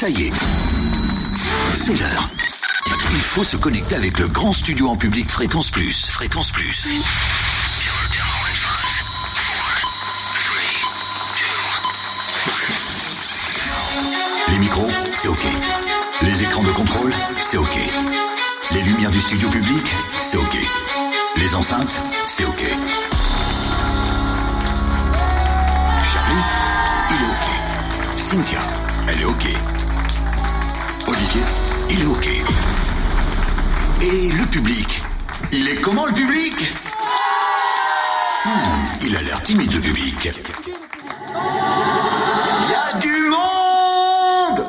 Ça y est, c'est l'heure. Il faut se connecter avec le grand studio en public Fréquence Plus. Fréquence Plus. Les micros, c'est OK. Les écrans de contrôle, c'est OK. Les lumières du studio public, c'est OK. Les enceintes, c'est OK. Charlie, il est OK. Cynthia, elle est OK. Olivier, il est OK. Et le public, il est comment le public? Il a l'air timide le public. Il y a du monde!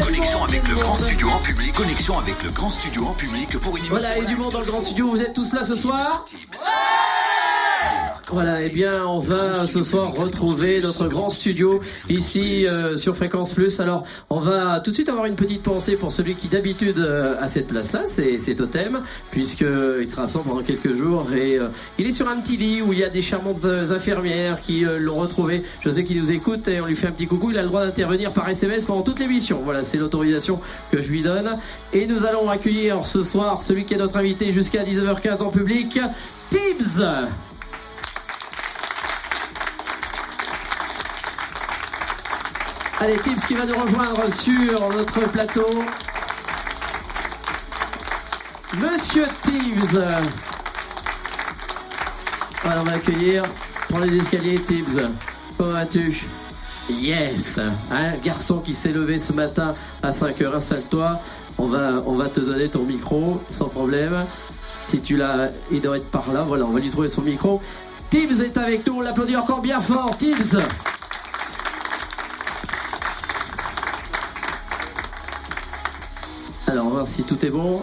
Connexion avec le grand studio en public. Connexion avec le grand studio en public pour une émission. Voilà, il y a du monde dans le grand studio. Vous êtes tous là ce soir? Voilà, eh bien, on va ce soir retrouver notre grand studio ici sur Fréquence Plus. Alors, on va tout de suite avoir une petite pensée pour celui qui d'habitude a cette place-là, c'est Totem, puisqu'il sera absent pendant quelques jours et il est sur un petit lit où il y a des charmantes infirmières qui l'ont retrouvé. Je sais qu'il nous écoute et on lui fait un petit coucou. Il a le droit d'intervenir par SMS pendant toute l'émission. Voilà, c'est l'autorisation que je lui donne. Et nous allons accueillir ce soir celui qui est notre invité jusqu'à 19h15 en public, Tibbs. Allez, Tibbs qui va nous rejoindre sur notre plateau. Monsieur Tibbs. Voilà, on va l'accueillir pour les escaliers. Tibbs, comment vas-tu? Yes. Un garçon qui s'est levé ce matin à 5h. Installe-toi. On va te donner ton micro sans problème. Si tu l'as, il doit être par là. Voilà, on va lui trouver son micro. Tibbs est avec nous. On l'applaudit encore bien fort. Tibbs. Alors, on va voir si tout est bon.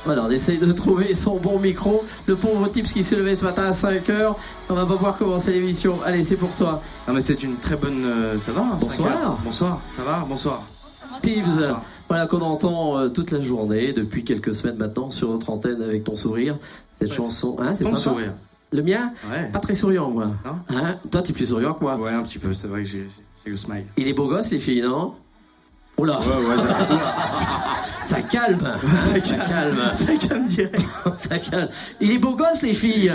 Voilà, on essaye de trouver son bon micro. Le pauvre Tibbs qui s'est levé ce matin à 5h. On va pas pouvoir commencer l'émission. Allez, c'est pour toi. Non mais c'est une très bonne... ça va? Bonsoir. Bonsoir, ça va? Bonsoir. Tibbs, Bonsoir. voilà qu'on entend toute la journée, depuis quelques semaines maintenant, sur notre antenne avec ton sourire. Cette chanson, hein, c'est Ton sympa. sourire. Le mien? Ouais. Pas très souriant, moi. Non. Hein? Toi, t'es plus souriant que moi. Ouais, un petit peu, c'est vrai que j'ai le smile. Il est beau gosse, les filles, non? Oh là. Ouais, Ça calme. ça calme. Ça calme direct. Ça calme. Il est beau gosse, les filles.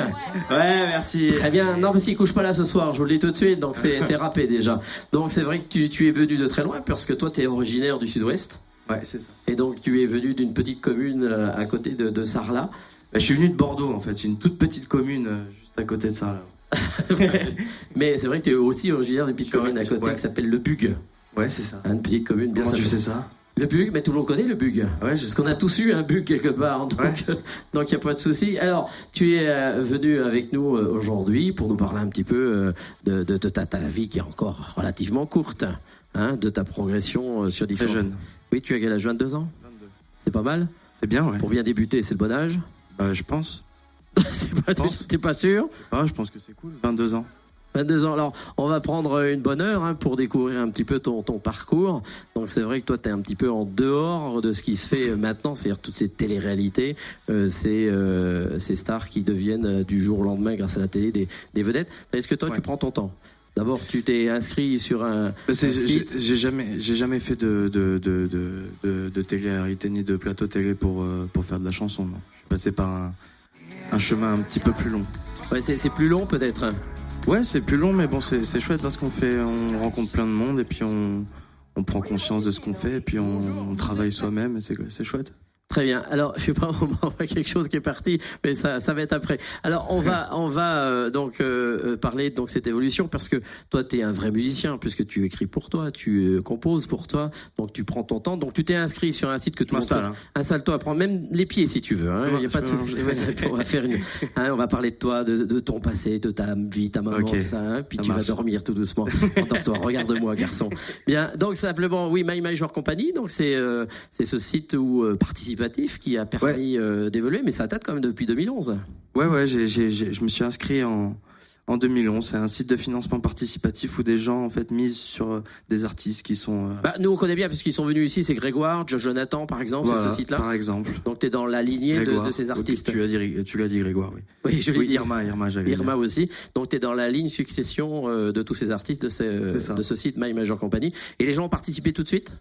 Ouais, merci. Très bien. Non, parce qu'il couche pas là ce soir. Je vous le dis tout de suite. Donc c'est râpé déjà. Donc c'est vrai que tu es venu de très loin parce que toi, tu es originaire du Sud-Ouest. Ouais, c'est ça. Et donc tu es venu d'une petite commune à côté de Sarlat. Bah, je suis venu de Bordeaux en fait. C'est une toute petite commune juste à côté de ça là. Mais c'est vrai que tu es aussi originaire d'une petite commune à côté ouais. qui s'appelle Le Bug. Ouais, c'est ça. Une petite commune bien Comment tu sympa. sais ça? Le Bug, mais tout le monde connaît le Bug. Ouais, Parce qu'on a tous eu un Bug quelque part, donc Ouais. donc il n'y a pas de souci. Alors, tu es venu avec nous aujourd'hui pour nous parler un petit peu de ta vie qui est encore relativement courte, hein, de ta progression sur différents... Très jeune. Oui, tu as quel âge? 22 ans? 22. C'est pas mal? C'est bien, ouais. Pour bien débuter, c'est le bon âge? Bah, je pense. T'es pas sûr? Ah, je pense que c'est cool. 22 ans. 22 ans. Alors, on va prendre une bonne heure hein, pour découvrir un petit peu ton parcours. Donc, c'est vrai que toi, tu es un petit peu en dehors de ce qui se fait maintenant, c'est-à-dire toutes ces téléréalités, ces stars qui deviennent du jour au lendemain, grâce à la télé, des vedettes. Est-ce que toi, tu prends ton temps? D'abord, tu t'es inscrit sur un site. J'ai jamais fait de télé-réalité ni de plateau télé pour faire de la chanson. Non. Je suis passé par un chemin un petit peu plus long. Ouais, c'est plus long peut-être. Ouais, c'est plus long, mais bon, c'est chouette parce qu'on rencontre plein de monde et puis on prend conscience de ce qu'on fait et puis on travaille soi-même et c'est chouette. Très bien. Alors, je sais pas, on voit quelque chose qui est parti, mais ça va être après. Alors, on va donc parler de cette évolution parce que toi, tu es un vrai musicien puisque tu écris pour toi, tu composes pour toi, donc tu prends ton temps. Donc, tu t'es inscrit sur un site que tout le monde installe-toi, prends même les pieds si tu veux. Il y a pas de souci. On va faire on va parler de toi, de ton passé, de ta vie, ta maman, tout ça. Hein, puis ça tu vas dormir tout doucement. Endors-toi. Regarde-moi, garçon. Bien. Donc, simplement, oui, My Major Company. Donc, c'est ce site où participe qui a permis d'évoluer, mais ça date quand même depuis 2011. Ouais, je me suis inscrit en En 2011, c'est un site de financement participatif où des gens en fait misent sur des artistes qui sont. Nous on connaît bien parce qu'ils sont venus ici, c'est Grégoire, Jonathan par exemple, Voilà, c'est ce site-là. par exemple. Donc t'es dans la lignée de ces artistes. Tu l'as dit Grégoire, oui. Oui, je l'ai dit. Irma, j'allais Irma dire. aussi. Donc t'es dans la ligne succession de tous ces artistes de ce site My Major Company. Et les gens ont participé tout de suite?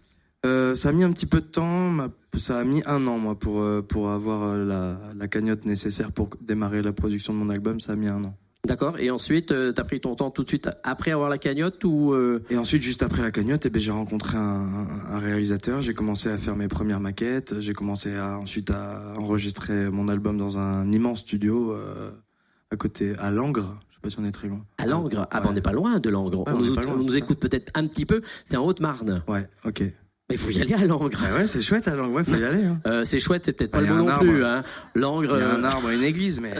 Ça a mis un petit peu de temps, ça a mis 1 an moi pour avoir la cagnotte nécessaire pour démarrer la production de mon album, ça a mis 1 an. D'accord. Et ensuite, t'as pris ton temps tout de suite après avoir la cagnotte ou Et ensuite, juste après la cagnotte, j'ai rencontré un réalisateur. J'ai commencé à faire mes premières maquettes. J'ai commencé ensuite à enregistrer mon album dans un immense studio à côté, à Langres. Je sais pas si on est très loin. à Langres? Ah Ouais. On n'est pas loin de Langres. Ouais, on nous écoute peut-être un petit peu. C'est en Haute-Marne. Ouais, ok. Mais il faut y aller à Langres. Ah ouais, c'est chouette à Langres. Ouais, faut y aller. Hein. C'est chouette, c'est peut-être pas Il y le a bon un non arbre. plus. Hein. Langres. Il y a un arbre, une église, mais.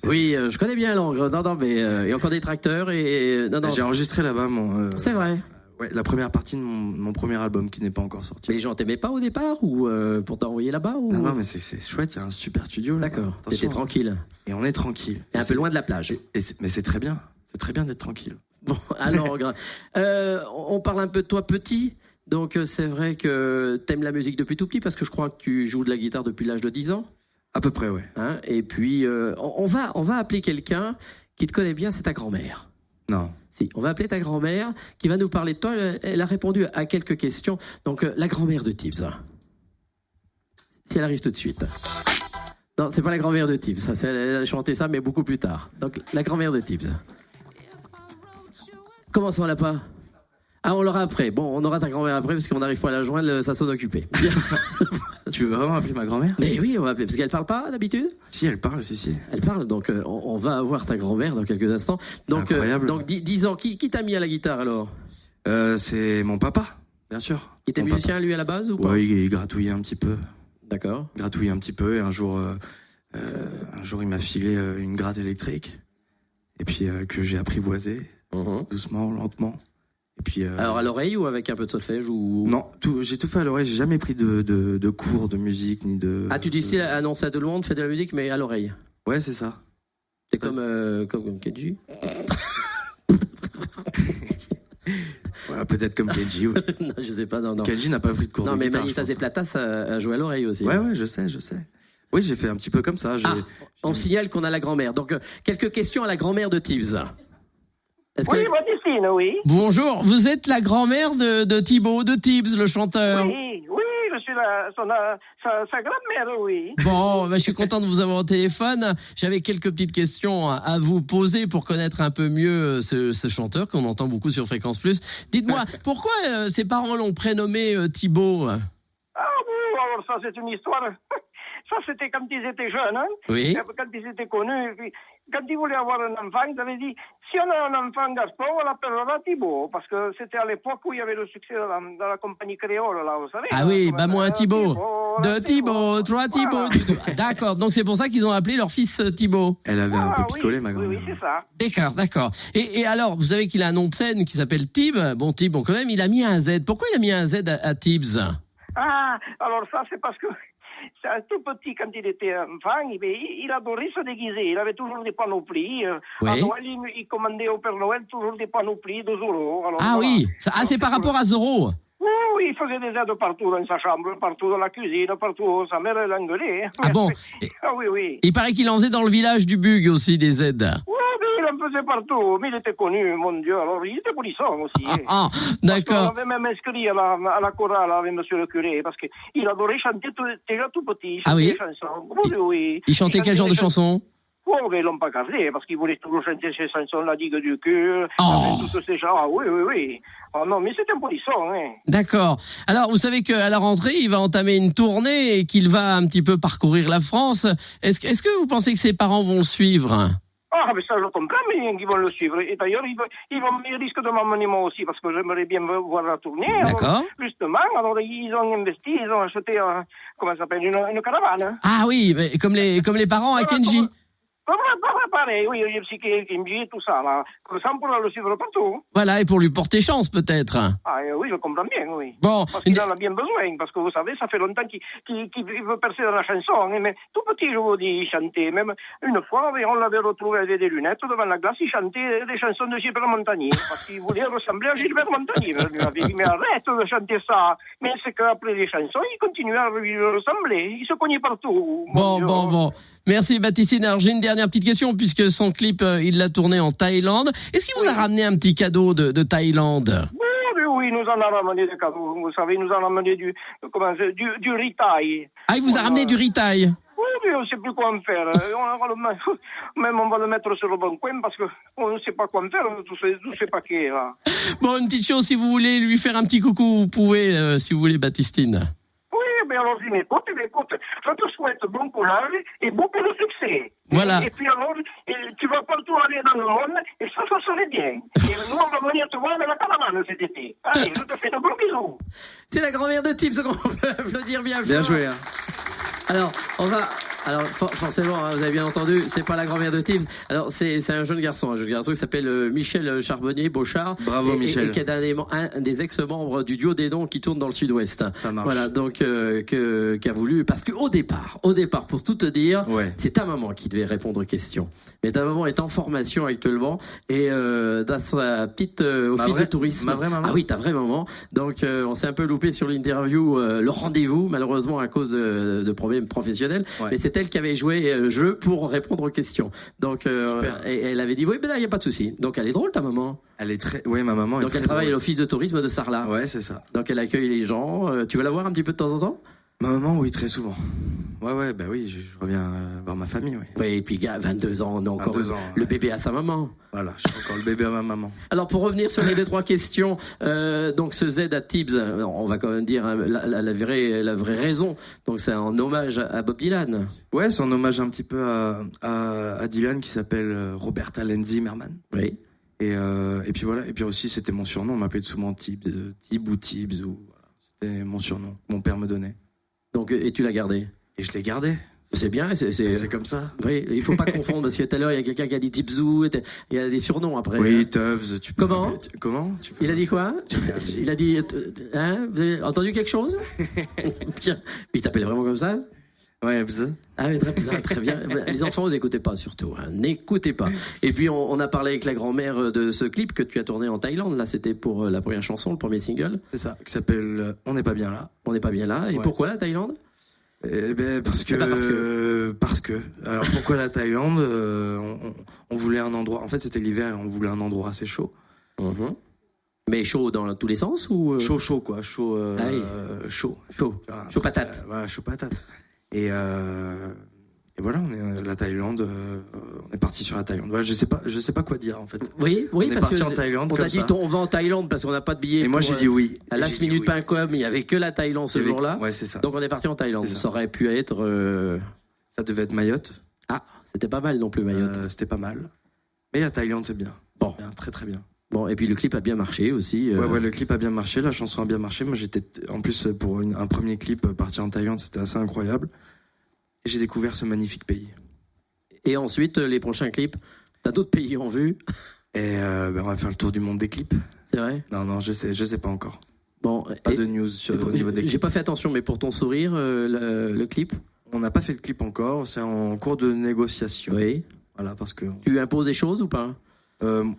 Oui, je connais bien Langres. Non, mais il y a encore des tracteurs et non. J'ai enregistré là-bas C'est vrai. Ouais, la première partie de mon premier album qui n'est pas encore sorti. Mais les gens t'aimaient pas au départ ou pour t'envoyer là-bas ou... Non, mais c'est chouette, il y a un super studio là. D'accord. Attention. T'étais tranquille. Et on est tranquille. Et un peu loin de la plage. Mais c'est très bien. C'est très bien d'être tranquille. Bon, à Langres. On parle un peu de toi petit. Donc c'est vrai que t'aimes la musique depuis tout petit parce que je crois que tu joues de la guitare depuis l'âge de 10 ans. À peu près, ouais. Hein, et puis on va appeler quelqu'un qui te connaît bien, c'est ta grand-mère. Non. Si, on va appeler ta grand-mère qui va nous parler de toi. Elle a répondu à quelques questions. Donc la grand-mère de Tibbs. Si elle arrive tout de suite. Non, c'est pas la grand-mère de Tibbs. Elle a chanté ça, mais beaucoup plus tard. Donc la grand-mère de Tibbs. Comment ça, on l'a pas? Ah, on l'aura après. Bon, on aura ta grand-mère après parce qu'on n'arrive pas à la joindre, ça sonne occupé. Tu veux vraiment appeler ma grand-mère? Mais oui, on va appeler parce qu'elle parle pas d'habitude. Si, elle parle, si. Elle parle, donc on va avoir ta grand-mère dans quelques instants. Donc, Incroyable. Donc 10 ans, qui t'a mis à la guitare alors? C'est mon papa, bien sûr. Il était Mon musicien lui à la base ou pas? papa. Ouais, il gratouillait un petit peu. D'accord. Gratouillait un petit peu et un jour il m'a filé une gratte électrique. Et puis que j'ai apprivoisé, doucement, lentement. Et puis, Alors à l'oreille ou avec un peu de solfège ou... Non, j'ai tout fait à l'oreille. J'ai jamais pris de cours de musique ni de. Ah, tu dis style annoncer à tout le monde, fais de la musique mais à l'oreille. Ouais, c'est ça. C'est comme Kenji. Ouais, peut-être comme Kenji. Ouais. Non, je sais pas, non. Kenji n'a pas pris de cours Non, de mais guitare. Manitas je et pense. Platas a joué à l'oreille aussi. Ouais, je sais. Oui, j'ai fait un petit peu comme ça. On signale qu'on a la grand-mère. Donc quelques questions à la grand-mère de Tibbs. Oui, Baptistine, oui. Bonjour, vous êtes la grand-mère de Thibaut, de Tibbs, le chanteur. Oui, je suis sa grand-mère, oui. Bon, je suis content de vous avoir au téléphone. J'avais quelques petites questions à vous poser pour connaître un peu mieux ce chanteur qu'on entend beaucoup sur Fréquence Plus. Dites-moi, pourquoi ses parents l'ont prénommé Thibaut? Ah bon, alors ça c'est une histoire. Ça c'était quand ils étaient jeunes, hein. Oui. Quand ils étaient connus. Et puis, quand ils voulaient avoir un enfant, ils avaient dit, si on a un enfant garçon, on l'appellera Thibaut. Parce que c'était à l'époque où il y avait le succès de la compagnie créole, là, vous savez. Ah oui, bah moi un Thibaut. Deux Thibaut, trois Thibaut. Voilà. D'accord, donc c'est pour ça qu'ils ont appelé leur fils Thibaut. Elle avait un Ah, peu picolé, ma oui, grand-mère. oui, c'est ça. D'accord. Et alors, vous savez qu'il a un nom de scène qui s'appelle Tibb. Bon, Tibb, quand même, il a mis un Z. Pourquoi il a mis un Z à Tibbs? Ah, alors ça c'est parce que c'est un tout petit quand il était enfant, il adorait se déguiser. Il avait toujours des panoplies. Oui. À Noël, il commandait au Père Noël toujours des panoplies de Zorro. Alors, Ah voilà. oui, c'est par rapport à Zorro. Oui, il faisait des aides partout dans sa chambre, partout dans la cuisine, partout. Sa mère l'engueulait. Ah bon? Ah oui. Il paraît qu'il en faisait dans le village du Bug aussi des aides. Oui, mais il en faisait partout. Mais il était connu, mon Dieu. Alors, il était polisson aussi. Ah, On d'accord. avait même inscrit à la chorale avec monsieur le curé, parce qu'il adorait chanter déjà tout petit. Ah oui? Des chansons. Oui. Il chantait quel genre de chanson? Oh, mais ils l'ont pas gardé, parce qu'il voulait toujours chanter ces chansons, La Digue du Cœur, Oh. toutes ces gens. Ah oui. Oh non, mais c'est un polisson, hein. D'accord. Alors, vous savez qu'à la rentrée, il va entamer une tournée et qu'il va un petit peu parcourir la France. Est-ce que vous pensez que ses parents vont le suivre? Ah, mais ça, je comprends bien qu'ils vont le suivre. Et d'ailleurs, ils risquent de m'emmener moi aussi, parce que j'aimerais bien voir la tournée. D'accord. Alors, justement, alors, ils ont investi, ils ont acheté, comment ça s'appelle, une caravane. Ah oui, mais comme les parents à Voilà, Kenji. Pareil, oui, il y a psychiatrie, tout ça, là. Comme ça, on pourra le suivre partout. Voilà, et pour lui porter chance peut-être. Ah, oui, je comprends bien, oui. Bon, Parce qu'il en a bien besoin, parce que vous savez, ça fait longtemps qu'il veut percer dans la chanson. Mais tout petit, je vous dis, il chantait. Même une fois, on l'avait retrouvé avec des lunettes devant la glace, il chantait des chansons de Gilbert Montagnier, parce qu'il voulait ressembler à Gilbert Montagnier. Je lui avais dit, mais arrête de chanter ça. Mais c'est qu'après les chansons, il continuait à lui ressembler. Il se cognait partout. Bon. Merci Baptistine. Alors j'ai une dernière petite question puisque son clip il l'a tourné en Thaïlande. Est-ce qu'il vous a ramené un petit cadeau de Thaïlande? Oui, il nous en a ramené des cadeaux. Vous savez, il nous en a ramené du riz-thaï. Ah, il vous a ramené du riz-thaï? Oui, on ne sait plus quoi en faire. Même on va le mettre sur le bon coin parce qu'on ne sait pas quoi en faire, tout ces paquets là. Bon, une petite chose, si vous voulez lui faire un petit coucou, vous pouvez, si vous voulez, Baptistine. Mais alors, il m'écoute. Je te souhaite bon courage et beaucoup de succès. Voilà. Et puis alors, tu vas partout aller dans le monde et ça serait bien. Et nous, on va venir te voir avec la caravane cet été. Allez, je te fais de gros bisous. C'est la grand-mère de Tibbs qu'on peut applaudir bien fort. Bien joué, hein. Alors, forcément, hein, vous avez bien entendu, c'est pas la grand-mère de Tibbs. Alors, c'est un jeune garçon qui s'appelle Michel Charbonnier-Beauchard. Bravo, Michel. Et qui est un des ex-membres du duo des Dons qui tourne dans le Sud-Ouest. Ça marche. Voilà, donc, qui a voulu, parce que au départ, pour tout te dire, ouais, c'est ta maman qui devait répondre aux questions. Mais ta maman est en formation actuellement et dans sa petite office de tourisme. Ma vraie maman. Ah oui, ta vraie maman. Donc, on s'est un peu loupé sur l'interview, le rendez-vous, malheureusement à cause de problèmes professionnels. Ouais. Mais c'est elle qui avait joué jeu pour répondre aux questions. Donc, et elle avait dit oui, ben là, il y a pas de souci. Donc, elle est drôle, ta maman. Elle est très, ouais, ma maman. Donc, elle travaille à l'office de tourisme de Sarlat. Ouais, c'est ça. Donc, elle accueille les gens. Tu veux la voir un petit peu de temps en temps? Ma maman, oui, très souvent. Ouais, bah oui, je reviens voir ma famille, oui. Oui, et puis, 22 ans, on a encore 22 ans, le bébé à sa maman. Voilà, je suis encore le bébé à ma maman. Alors, pour revenir sur les 2-3 questions, donc ce Z à Tibbs, on va quand même dire hein, la vraie raison. Donc, c'est en hommage à Bob Dylan. Ouais, c'est en hommage un petit peu à Dylan qui s'appelle Robert Allen Zimmerman. Oui. Et puis voilà, et puis aussi c'était mon surnom, on m'appelait souvent Tibbs ou Tibbs, ou voilà. C'était mon surnom, mon père me donnait. Donc, et tu l'as gardé? Et je l'ai gardé. C'est bien, c'est comme ça. Oui, il faut pas confondre parce que tout à l'heure il y a quelqu'un qui a dit Tibbsou, il y a des surnoms après. Oui, Tubbs. Comment? Il a dit quoi? Il a dit, hein? Vous avez entendu quelque chose? Il t'appelait vraiment comme ça? Ouais, bzz. Ah oui, très bien. Les enfants, vous n'écoutez pas surtout, hein. N'écoutez pas. Et puis on a parlé avec la grand-mère de ce clip que tu as tourné en Thaïlande. Là, c'était pour la première chanson, le premier single. C'est ça, qui s'appelle On n'est pas bien là. On n'est pas bien là. Et ouais. Pourquoi la Thaïlande? Parce que. Alors pourquoi la Thaïlande? On voulait un endroit. En fait, c'était l'hiver et on voulait un endroit assez chaud. Mm-hmm. Mais chaud dans tous les sens ou chaud quoi, chaud. Chaud patate. Voilà, chaud patate. Et voilà, la Thaïlande, on est parti sur la Thaïlande. Voilà, je sais pas quoi dire en fait. Oui, on est parce parti que en Thaïlande. On t'a dit on va en Thaïlande parce qu'on n'a pas de billet. Et moi j'ai dit oui. À lastminute.com, il y avait que la Thaïlande ce jour-là. Ouais, c'est ça. Donc on est parti en Thaïlande. Ça aurait pu être. Ça devait être Mayotte. Ah, c'était pas mal non plus Mayotte. C'était pas mal. Mais la Thaïlande c'est bien. Bon, bien, très très bien. Bon, et puis le clip a bien marché aussi. Ouais, le clip a bien marché, la chanson a bien marché. Moi j'étais en plus pour un premier clip parti en Thaïlande, c'était assez incroyable. Et j'ai découvert ce magnifique pays. Et ensuite, les prochains clips, t'as d'autres pays en vue? Et on va faire le tour du monde des clips. C'est vrai? Non, je sais pas encore. Bon, pas de news au niveau des clips. J'ai pas fait attention, mais pour ton sourire, le clip? On n'a pas fait de clip encore, c'est en cours de négociation. Oui. Voilà, parce que. Tu imposes des choses ou pas?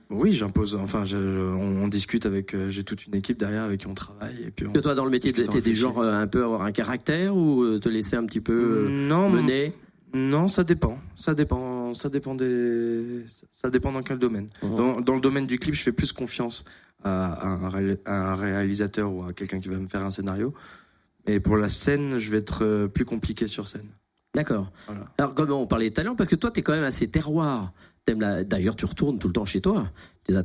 Oui, j'impose. Enfin, on discute avec. J'ai toute une équipe derrière avec qui on travaille. Et puis Est-ce que toi, dans le métier, t'es du genre un peu avoir un caractère ou te laisser un petit peu mener? Non, ça dépend. Ça dépend dans quel domaine. Dans le domaine du clip, je fais plus confiance à un réalisateur ou à quelqu'un qui va me faire un scénario. Et pour la scène, je vais être plus compliqué sur scène. D'accord. Voilà. Alors, comme on parlait de talent, parce que toi, t'es quand même assez terroir. D'ailleurs, tu retournes tout le temps chez toi.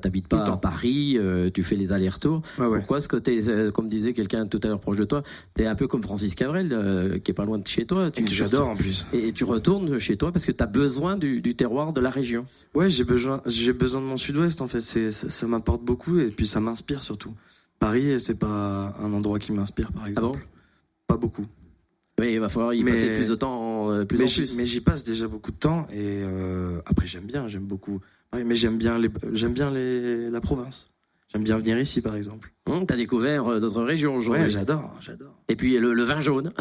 T'habites pas à Paris, tu fais les allers-retours. Ouais. Pourquoi? Parce que comme disait quelqu'un tout à l'heure proche de toi, t'es un peu comme Francis Cabrel, qui est pas loin de chez toi. Que j'adore en plus. Et tu retournes chez toi parce que t'as besoin du terroir de la région. Ouais, j'ai besoin de mon Sud-Ouest en fait. Ça m'apporte beaucoup et puis ça m'inspire surtout. Paris, c'est pas un endroit qui m'inspire par exemple. Ah bon? Pas beaucoup. Oui, il va falloir y passer plus de temps, plus en plus. Mais j'y passe déjà beaucoup de temps et après j'aime beaucoup. Ouais, mais j'aime bien la province. J'aime bien venir ici, par exemple. T'as découvert d'autres régions aujourd'hui. Ouais, j'adore. Et puis le vin jaune.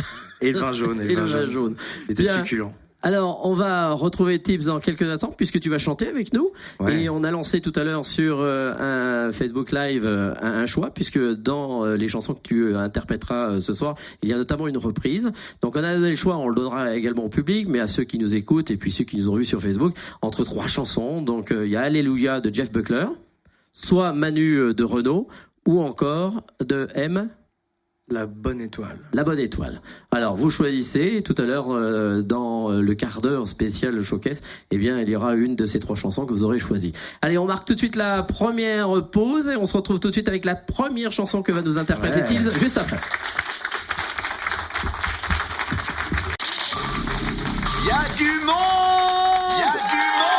Et le vin jaune. Et le vin jaune. C'était succulent. Alors, on va retrouver Tibbs dans quelques instants puisque tu vas chanter avec nous. Ouais. Et on a lancé tout à l'heure sur un Facebook Live un choix puisque dans les chansons que tu interpréteras ce soir, il y a notamment une reprise. Donc, on a donné le choix, on le donnera également au public, mais à ceux qui nous écoutent et puis ceux qui nous ont vus sur Facebook, entre 3 chansons. Donc, il y a Alléluia de Jeff Buckler, soit Manu de Renaud, ou encore de M. La bonne étoile. La bonne étoile. Alors, vous choisissez. Tout à l'heure, dans le quart d'heure spécial showcase, eh bien, il y aura une de ces 3 chansons que vous aurez choisies. Allez, on marque tout de suite la première pause et on se retrouve tout de suite avec la première chanson que va nous interpréter Tibbs juste après. Il y a du monde! Il y a du monde!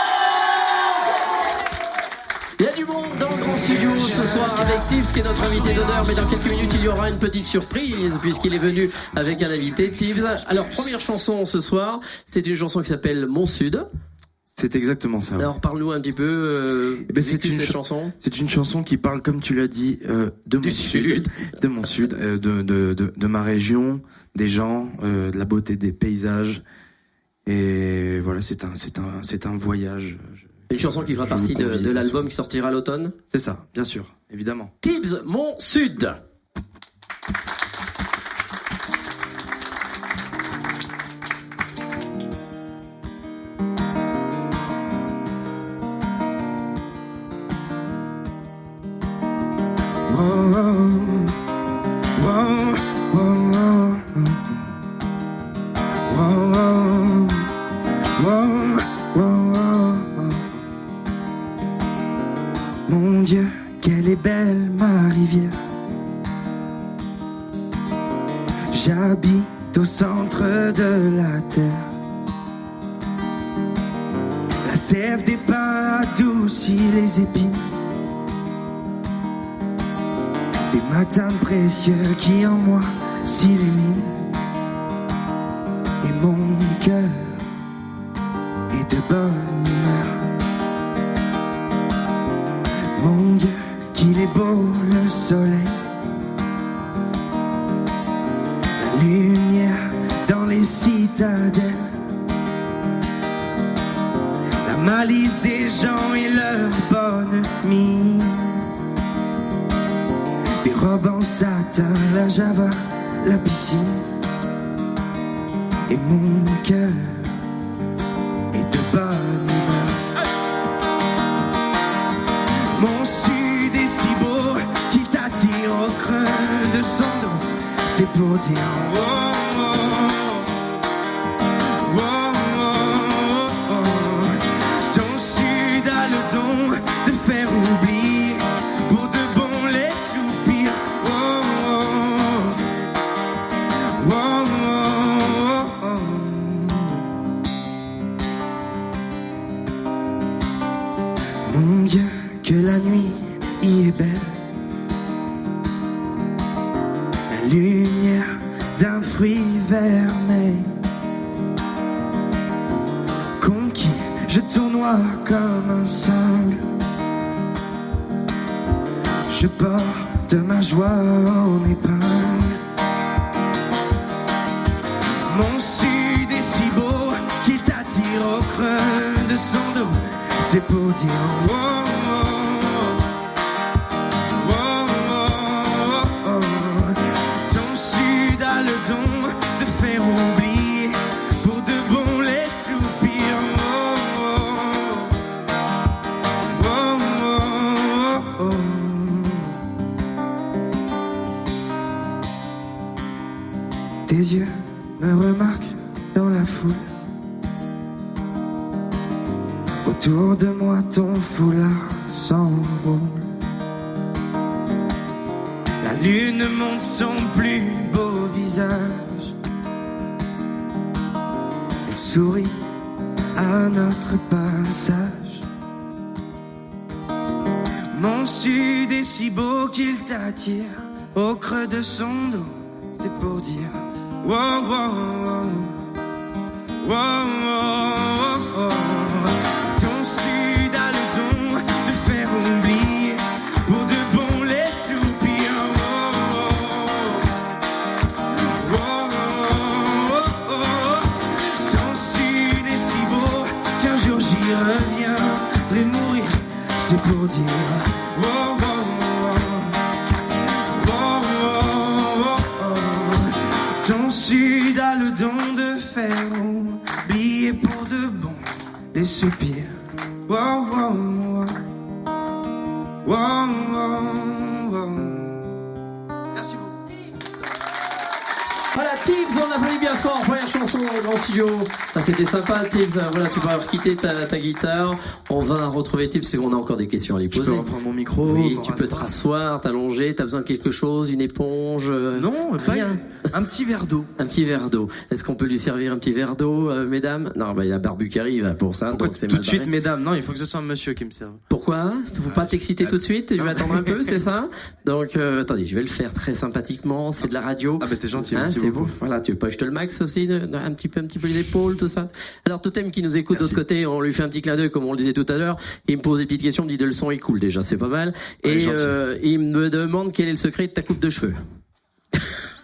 Il y a du monde dans le grand studio ce soir avec Tibbs qui est notre invité d'honneur, mais dans quelques minutes il y aura une petite surprise puisqu'il est venu avec un invité, Tibbs. Alors première chanson ce soir, c'est une chanson qui s'appelle Mon Sud. C'est exactement ça. Alors parle-nous un petit peu c'est une cette chanson. C'est une chanson qui parle, comme tu l'as dit, de mon sud, de ma région, des gens, de la beauté des paysages. Et voilà, c'est un voyage. Une chanson qui fera partie de l'album qui sortira à l'automne. C'est ça, bien sûr, évidemment. Tibbs, Mon Sud. Mon Dieu, quelle est belle ma rivière. J'habite au centre de la terre. La sève des pins adoucit les épines. Des matins précieux qui en moi s'illuminent. Et mon cœur est de bonne humeur. Mon Dieu, qu'il est beau le soleil. La lumière dans les citadelles. La malice des gens et leur bonne mine. Des robes en satin, la java, la piscine. Et mon cœur est de bonne humeur. Mon sud est si beau qu'il t'attire au creux de son dos. C'est pour dire oh, oh, oh, oh, oh, oh. Ton sud a le don de faire oublier pour de bon les soupirs. Oh, oh, oh, oh, oh, oh. Mon Dieu, que la nuit y est belle. La lumière d'un fruit vermeil. Conquis, je tournoie comme un singe. Je porte ma joie en épingle. Mon sud est si beau qu'il t'attire au creux de son dos. C'est pour dire oh, oh, oh, oh, oh, oh. Ton sud a le don de faire oublier pour de bon les soupirs. Oh, oh, oh, oh, oh. Tes yeux me remarquent dans la foule. Autour de moi ton foulard s'enroule. La lune montre son plus beau visage. Elle sourit à notre passage. Mon sud est si beau qu'il t'attire au creux de son dos. C'est pour dire Wow, wow, wow, wow. Ton sud a le don de faire oublier pour de bon les soupirs. Ton sud est si beau qu'un jour j'y reviendrai mourir. C'est pour dire wow, wow. Ton sud a le don de faire oublier pour de bon les soupirs. Wow, wow, wow. Wow, wow, wow. Merci beaucoup. Voilà, Tibbs, on applaudit bien fort. Première chanson dans le studio. Ça, c'était sympa, Tibbs. Voilà, tu vas quitter ta guitare. On va retrouver Tibbs, parce qu'on a encore des questions à lui Je poser. peux reprendre mon micro. Oui, me tu peux te rasseoir, t'allonger. T'as besoin de quelque chose, une éponge? Non, pas rien. un petit verre d'eau. Un petit verre d'eau. Est-ce qu'on peut lui servir un petit verre d'eau, mesdames? Non, bah, il y a Barbu qui arrive pour ça, Pourquoi donc c'est tout mal de suite, barré. mesdames? Non, il faut que ce soit un monsieur qui me serve. Pourquoi? Faut pas t'exciter tout de suite, tu vas attendre un peu, c'est ça? Donc, attendez, je vais le faire très sympathiquement, c'est de la radio. Ah bah t'es gentil, Hein, merci c'est beaucoup. beau. Voilà, tu veux pas jeter le max aussi, un petit peu les épaules, tout ça. Alors, Totem qui nous écoute de l'autre côté, on lui fait un petit clin d'œil, comme on le disait tout à l'heure. Il me pose des petites questions, il me dit le son est cool déjà, c'est pas mal. Ouais, Et gentil. il me demande quel est le secret de ta coupe de cheveux.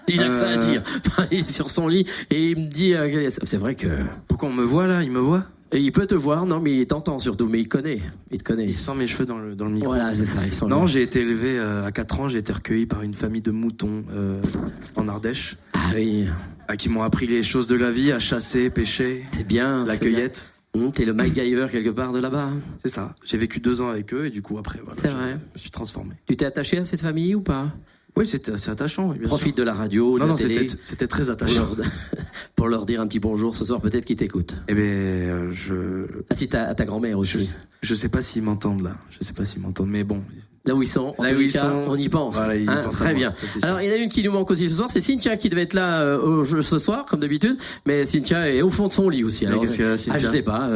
Il a que ça à dire. Il est sur son lit et il me dit, c'est vrai que Pourquoi on me voit là? Il me voit? et il peut te voir, non, mais il t'entend surtout, mais il te connaît. Il sent mes cheveux dans le micro. Voilà, c'est ça. Ils sont Non, j'ai été élevé à 4 ans, j'ai été recueilli par une famille de moutons en Ardèche, Ah oui, qui m'ont appris les choses de la vie, à chasser, pêcher, c'est bien. la c'est bien. cueillette. T'es le MacGyver quelque part de là-bas. C'est ça. J'ai vécu 2 ans avec eux et du coup après, voilà, C'est je vrai. me suis transformé. Tu t'es attaché à cette famille ou pas? Oui, c'était assez attachant. Oui, bien Profite sûr. de la radio, de Non, la non, télé, c'était très pour attachant. pour leur dire un petit bonjour ce soir, peut-être qu'ils t'écoutent. Eh ben, Ah si, à ta grand-mère aussi. je sais pas s'ils m'entendent là. Je sais pas s'ils m'entendent, mais bon. Là où ils sont, en Là tous où les ils cas, sont, on y pense. voilà, ils Hein, pensent à très moi, bien. ça, c'est sûr. Alors, il y en a une qui nous manque aussi ce soir, c'est Cynthia qui devait être là au jeu ce soir, comme d'habitude, mais Cynthia est au fond de son lit aussi. Alors, qu'est-ce qu'il y a, Cynthia je sais pas,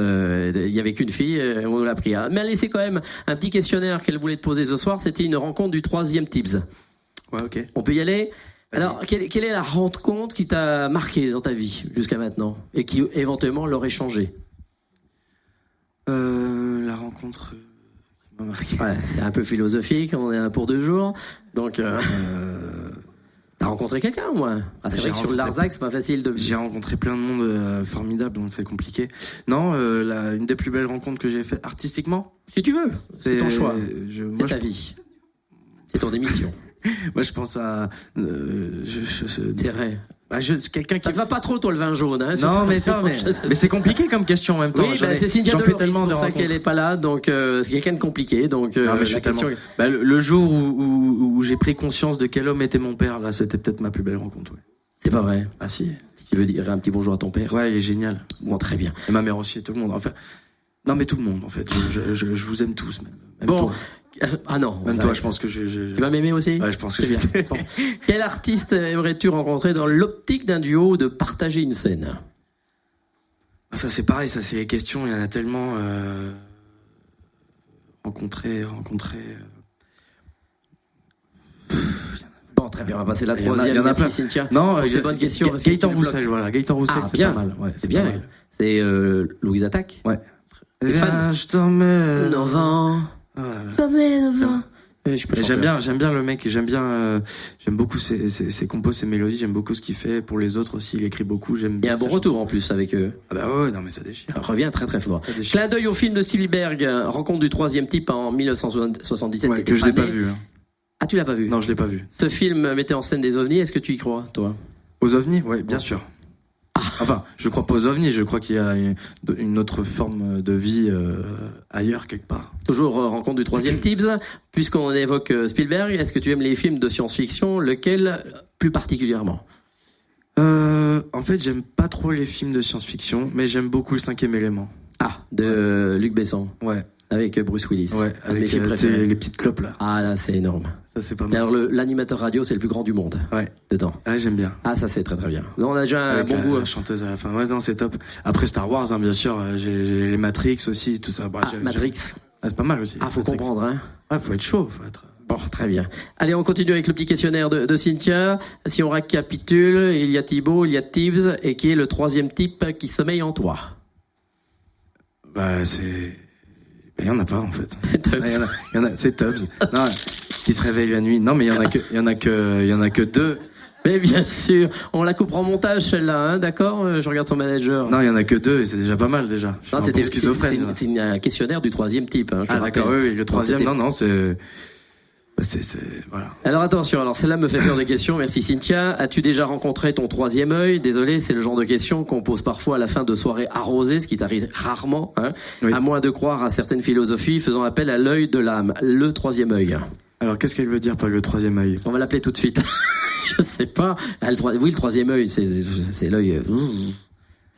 il y avait qu'une fille, on l'a pris. Mais elle laissait quand même un petit questionnaire qu'elle voulait te poser ce soir, c'était une rencontre du 3e Tibbs. Ouais, ok. On peut y aller? Vas-y. Alors, quelle est la rencontre qui t'a marqué dans ta vie jusqu'à maintenant et qui éventuellement l'aurait changé? La rencontre qui m'a marqué. Voilà, c'est un peu philosophique, on est un pour 2 jours. Donc, t'as rencontré quelqu'un, moi? Ah, c'est J'ai vrai que sur le rencontré- Larzac, c'est pas facile de. J'ai rencontré plein de monde formidable, donc c'est compliqué. Non, une des plus belles rencontres que j'ai faites artistiquement, Si tu veux, c'est ton choix. je- C'est moi, ta vie. C'est ton émission. moi, je pense à. C'est vrai. Quelqu'un qui. Ça te va pas trop, toi, le vin jaune, hein? Non, mais c'est compliqué comme question en même temps. Oui, J'en bah, ai- c'est Cynthia j'en fais Delory, tellement c'est de pour ça rencontres. qu'elle est pas là, donc c'est quelqu'un de compliqué. Donc, Non, mais je la suis tellement- question. Bah, le jour où j'ai pris conscience de quel homme était mon père, là, c'était peut-être ma plus belle rencontre. Ouais. C'est pas vrai. Ah si. Tu veux dire un petit bonjour à ton père? Ouais, il est génial. Bon, très bien. Et ma mère aussi, tout le monde. Enfin, non, mais tout le monde, en fait. Je vous aime tous, même Bon. toi. Ah non. Même ça toi, va. je pense que Tu vas m'aimer aussi? Ouais, je pense que C'est bien. Bon. Quel artiste aimerais-tu rencontrer dans l'optique d'un duo ou de partager une scène? Ah, ça, c'est pareil, ça, c'est les questions. Il y en a tellement. Rencontrer. Bon, très bien, on va passer la Il y en a- troisième. il y en a Merci, plein. Cynthia. Non, Pour ces bonnes questions. parce que Gaëtan tu me bloques. Roussel, voilà. Gaëtan Roussel, Ah, c'est bien. pas mal. Ouais, C'est bien. pas mal. C'est Louise Attaque. Ouais. T'es fan Viens, je t'emmène. Novembre. Ouais. Je suis pas Et chanteur. j'aime bien le mec, j'aime beaucoup ses compos, ses mélodies, j'aime beaucoup ce qu'il fait pour les autres aussi, il écrit beaucoup, j'aime Il y bien. a un bon sa retour chanson. en plus avec eux. Ah bah ouais, non mais ça déchire. Ça revient très très fort. Ça déchire. Clin d'œil au film de Spielberg, Rencontre du 3e type en 1977. Ouais, t'étais que je l'ai né. pas vu. Hein. Ah, tu l'as pas vu? Non, je l'ai pas vu. Ce film mettait en scène des ovnis, est-ce que tu y crois, toi? Aux ovnis, ouais, bien sûr. Enfin, je crois pas aux ovnis, je crois qu'il y a une autre forme de vie ailleurs quelque part. Toujours Rencontre du 3e type, puisqu'on évoque Spielberg, est-ce que tu aimes les films de science-fiction, lequel plus particulièrement? En fait, j'aime pas trop les films de science-fiction, mais j'aime beaucoup le 5e élément. Ah, de Luc Besson, Ouais, avec Bruce Willis. ouais, Un de mes avec films préférés. les petites clopes là. Ah là, c'est énorme. Ça c'est pas Et mal. alors l'animateur radio, c'est le plus grand du monde, Ouais, dedans. ah, j'aime bien. Ah, ça c'est très très bien. Non, on a déjà un Avec bon goût. la chanteuse à la fin. Ouais, non, c'est top. Après Star Wars, hein, bien sûr, j'ai les Matrix aussi, tout ça. Bah, Ah, Matrix. Ah, c'est pas mal aussi. Ah, faut Matrix. comprendre, hein. Ouais, faut être chaud, faut être. Bon, très bien. Allez, on continue avec le petit questionnaire de Cynthia. Si on récapitule, il y a Thibaut, il y a Tibbs, et qui est le troisième type qui sommeille en toi? Bah, c'est... Il y en a pas, en fait. Tubbs. Il y en a, c'est Tubbs. Non, qui se réveille la nuit. Non, mais il y en a que deux. Mais bien sûr, on la coupera en montage celle-là, hein, d'accord? Je regarde son manager. Non, il y en a que deux et c'est déjà pas mal déjà. Non, c'est un questionnaire du troisième type. Hein, je te d'accord, rappelle. oui, le troisième. Non, c'est voilà. Alors attention, alors celle-là me fait peur des questions. Merci Cynthia. As-tu déjà rencontré ton troisième œil? Désolé, c'est le genre de question qu'on pose parfois à la fin de soirées arrosées, ce qui t'arrive rarement, hein, Oui. à moins de croire à certaines philosophies faisant appel à l'œil de l'âme, le troisième œil. Alors, qu'est-ce qu'elle veut dire par le troisième œil? On va l'appeler tout de suite. Je sais pas. Ah, oui, le troisième œil, c'est l'œil.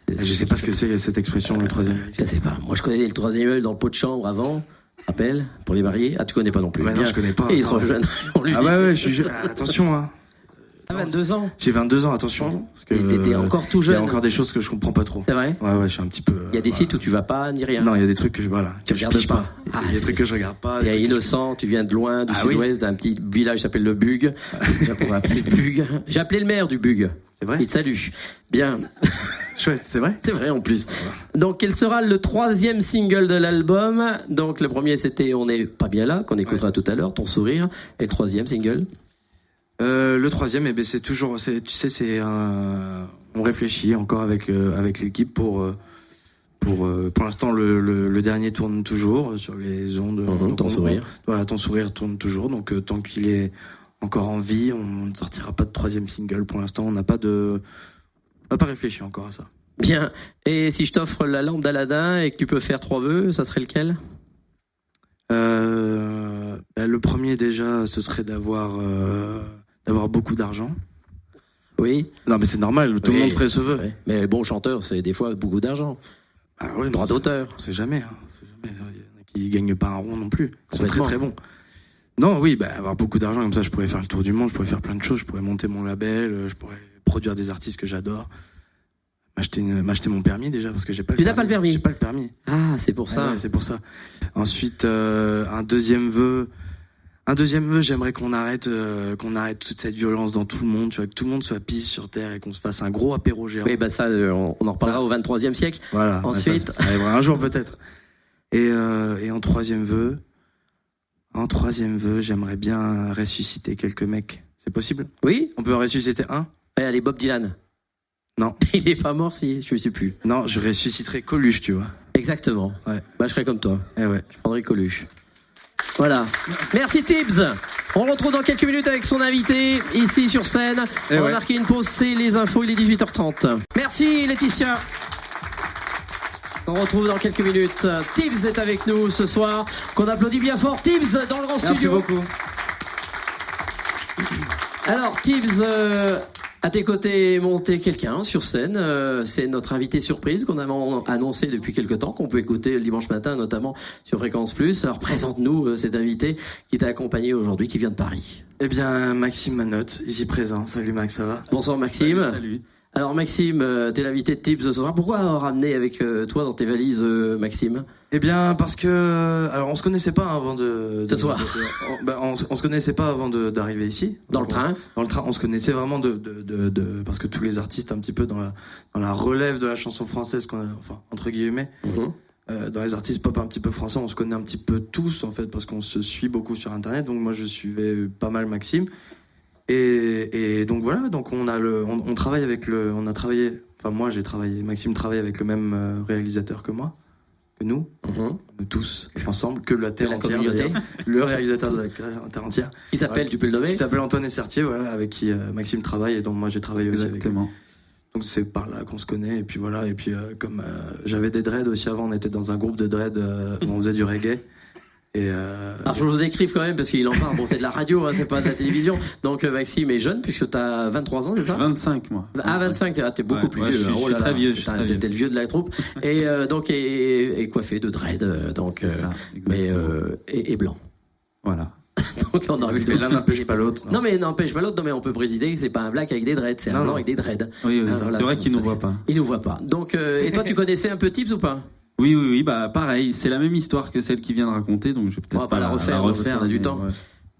Je sais pas ce que c'est cette expression, le troisième œil. Je sais pas. Moi, je connais le troisième œil dans le pot de chambre avant. Rappel pour les mariés. Ah, tu connais pas non plus. Bah non, je connais pas. Et il est trop jeune. On lui Ah dit. ouais, je suis jeune. Attention, hein. Ah, 22 ans. J'ai 22 ans, attention. Parce que Et t'étais encore tout il y a jeune. encore des choses que je comprends pas trop. C'est vrai? Ouais, je suis un petit peu. Il y a des sites où tu vas pas ni rien. Non, il y a des trucs que voilà. Tu que je regardes pige pas. Ah, Il y a des trucs que je regarde pas. T'es des trucs que innocent, tu viens de loin, du Ah oui. sud-ouest, d'un petit village qui s'appelle le Bug. On pourrait appeler Bug. J'ai appelé le maire du Bug. C'est vrai? Il te salue. Bien. Chouette, c'est vrai? C'est vrai en plus. Donc, quel sera le troisième single de l'album? Donc, le premier, c'était On n'est pas bien là, qu'on écoutera tout à l'heure, Ton sourire. Et le troisième single? Le troisième, c'est toujours, tu sais, on réfléchit encore avec l'équipe pour l'instant le dernier tourne toujours sur les ondes. Donc, Ton sourire. Voilà, Ton sourire tourne toujours. Donc tant qu'il est encore en vie, on ne sortira pas de troisième single pour l'instant. On n'a pas réfléchi encore à ça. Bien. Et si je t'offre la lampe d'Aladin et que tu peux faire 3 vœux, ça serait lequel? Le premier déjà, ce serait d'avoir beaucoup d'argent. Oui. Non, mais c'est normal, tout le monde ferait ce vœu. Ouais. Mais bon, chanteur, c'est des fois beaucoup d'argent. Ah ouais, Droit d'auteur. On sait jamais. Hein. Il y en a qui gagnent pas un rond non plus. Ils sont très Complètement. très bons. Non, oui, avoir beaucoup d'argent comme ça, je pourrais faire le tour du monde, je pourrais faire plein de choses, je pourrais monter mon label, je pourrais produire des artistes que j'adore, m'acheter mon permis déjà parce que j'ai pas. Tu n'as pas le permis. J'ai pas le permis. Ah, c'est pour ça. Ouais, c'est pour ça. Ensuite, un deuxième vœu, j'aimerais qu'on arrête toute cette violence dans tout le monde, tu vois, que tout le monde soit peace sur terre et qu'on se fasse un gros apéro géant. Oui, bah ça, on en reparlera au 23e siècle. Voilà. Ensuite. Ça arrivera un jour peut-être. Et en troisième vœu, j'aimerais bien ressusciter quelques mecs. C'est possible? Oui. On peut en ressusciter un? Allez, Bob Dylan. Non. Il est pas mort si, je sais plus. Non, je ressusciterai Coluche, tu vois. Exactement. Ouais. Bah, je serais comme toi. Eh ouais. Je prendrai Coluche. Voilà. Merci Tibbs. On le retrouve dans quelques minutes avec son invité ici sur scène. On va marquer une pause, c'est les infos, il est 18h30. Merci Laetitia. On retrouve dans quelques minutes. Tibbs est avec nous ce soir. Qu'on applaudit bien fort. Tibbs dans le grand studio. Merci beaucoup. Alors Tibbs, à tes côtés est monté quelqu'un sur scène. C'est notre invité surprise qu'on a annoncé depuis quelque temps, qu'on peut écouter le dimanche matin, notamment sur Fréquence Plus. Alors présente-nous cet invité qui t'a accompagné aujourd'hui, qui vient de Paris. Eh bien, Maxime Manotte, ici présent. Salut Max, ça va? Bonsoir Maxime. Salut. Alors Maxime, t'es l'invité de Tibbs ce soir. Pourquoi ramener avec toi dans tes valises Maxime? Eh bien, parce que alors on se connaissait pas avant de Ce soir. on se connaissait pas avant d'arriver ici. Dans le train. Dans le train, on se connaissait vraiment de parce que tous les artistes un petit peu dans la relève de la chanson française, enfin entre guillemets, dans les artistes pop un petit peu français, on se connaît un petit peu tous en fait parce qu'on se suit beaucoup sur internet. Donc moi je suivais pas mal Maxime. Et donc voilà, donc on travaille avec moi j'ai travaillé, Maxime travaille avec le même réalisateur que moi, que nous tous ensemble, que la terre entière, communauté. le réalisateur de la terre entière. Qui s'appelle, tu peux le nommer? Qui s'appelle Antoine Essertier, voilà, avec qui Maxime travaille et dont moi j'ai travaillé aussi avec lui. Exactement. Donc c'est par là qu'on se connaît et puis voilà, et puis comme j'avais des dreads aussi avant, on était dans un groupe de dreads où on faisait du reggae. Et Alors je vous écrive quand même parce qu'il en parle. Bon, c'est de la radio, hein, c'est pas de la télévision. Donc Maxime est jeune puisque t'as 23 ans, c'est ça? 25 moi. Ah 25, t'es beaucoup plus ouais, vieux. je suis très vieux. C'était le vieux de la troupe. Et donc et coiffé de dread, donc Ça, mais exactement. et blanc. Voilà. Donc on aurait mais l'un n'empêche pas l'autre. Non mais n'empêche pas l'autre. Non mais on peut préciser que c'est pas un black avec des dreads, c'est un blanc avec des dreads. Oui, Ah, c'est voilà, vrai qu'il nous parce voit pas. Il nous voit pas. Donc et toi tu connaissais un peu Tibbs ou pas? Oui, bah pareil, c'est la même histoire que celle qu'il vient de raconter, donc je vais peut-être On va pas la refaire, parce qu'on a du temps. ouais.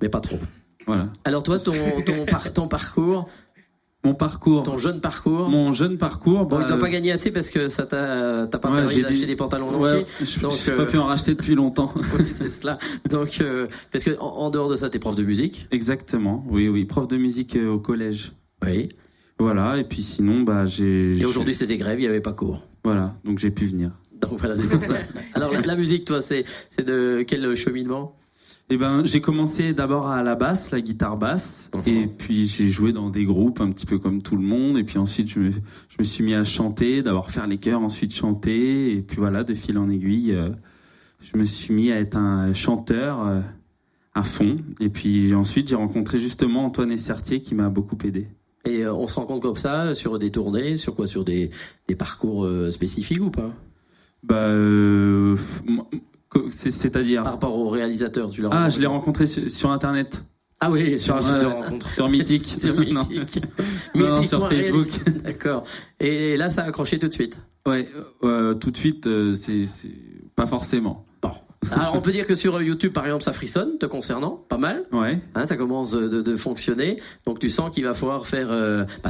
mais pas trop. Voilà. Alors toi, ton parcours, Mon parcours. ton jeune parcours. Mon jeune parcours. Bon, il doit pas gagner assez parce que ça t'as pas Ouais, permis j'ai d'acheter dit- des pantalons en Ouais, entier. je Donc, n'ai pas pu en racheter depuis longtemps. oui, c'est cela. Donc, parce que en dehors de ça, t'es prof de musique. Exactement. Oui. Prof de musique au collège. Oui. Voilà. Et puis sinon, j'ai. Et aujourd'hui, c'était grève, il y avait pas cours. Voilà. Donc j'ai pu venir. Donc voilà, c'est pour ça. Alors la musique, toi, c'est de quel cheminement? Eh ben, j'ai commencé d'abord à la basse, la guitare basse, et puis j'ai joué dans des groupes un petit peu comme tout le monde, et puis ensuite je me suis mis à chanter, d'abord faire les chœurs, ensuite chanter, et puis voilà, de fil en aiguille, je me suis mis à être un chanteur à fond, et puis ensuite j'ai rencontré justement Antoine Essertier qui m'a beaucoup aidé. Et on se rencontre comme ça sur des tournées, sur quoi, sur des parcours spécifiques ou pas? C'est-à-dire Par rapport au réalisateur, tu l'as Ah, rencontré? je l'ai rencontré sur Internet. Ah oui, sur un site de Ouais, rencontre. sur Mythique. Sur Non. Mythique. Non, Mythique sur point Facebook. réaliste. D'accord. Et là, ça a accroché tout de suite. Ouais, tout de suite, c'est pas forcément. Bon. Alors, on peut dire que sur YouTube, par exemple, ça frissonne, te concernant, pas mal. Ouais. Hein, ça commence de fonctionner. Donc, tu sens qu'il va falloir faire.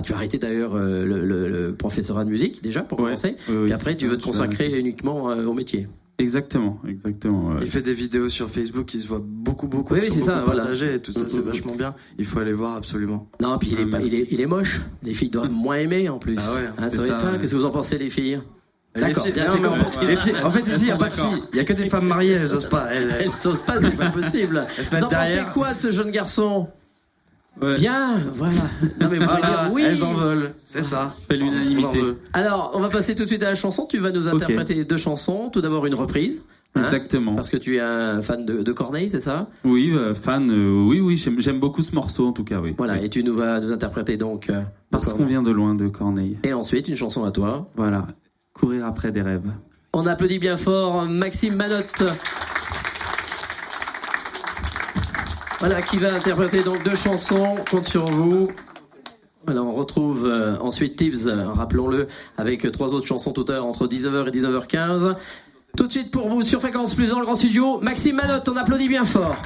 Tu as arrêté d'ailleurs le professorat de musique déjà pour commencer. Oui, Puis après, c'est tu ça, veux te je vais consacrer arrêter. uniquement au métier. Exactement. Ouais. Il fait des vidéos sur Facebook qui se voient beaucoup, Oui, qui sont c'est ça, beaucoup voilà. partagées et tout ça, c'est vachement bien. Il faut aller voir absolument. Non, puis il est moche. Les filles doivent moins aimer en plus. Ah ouais, ça c'est va être ça, ça. ouais. Qu'est-ce que vous en pensez, les filles? Les D'accord, filles- bien, non, c'est mais compris. les filles- en fait, ici, il n'y a pas de filles. Il n'y a que des femmes mariées, elles osent pas. Elles s'osent pas, c'est pas possible. Elles se Vous mettent en pensez derrière. quoi de ce jeune garçon? Ouais. Bien, voilà. Non mais vous pouvez Voilà, dire oui. elles en veulent, c'est ça. Je fais l'unanimité. On en veut. Alors, on va passer tout de suite à la chanson. Tu vas nous interpréter deux chansons. Tout d'abord une reprise. Hein, Exactement. parce que tu es un fan de Corneille, c'est ça? Oui, fan. Oui, j'aime beaucoup ce morceau en tout cas, oui. Voilà, et tu vas nous interpréter donc. Parce qu'on vient de loin de Corneille. Et ensuite, une chanson à toi. Voilà. Courir après des rêves. On applaudit bien fort Maxime Manotte. Voilà, qui va interpréter donc deux chansons. Compte sur vous. Voilà, on retrouve ensuite Tibbs, rappelons-le, avec trois autres chansons tout à l'heure entre 19h et 19h15. Tout de suite pour vous sur Fréquence Plus dans le grand studio, Maxime Manotte, on applaudit bien fort.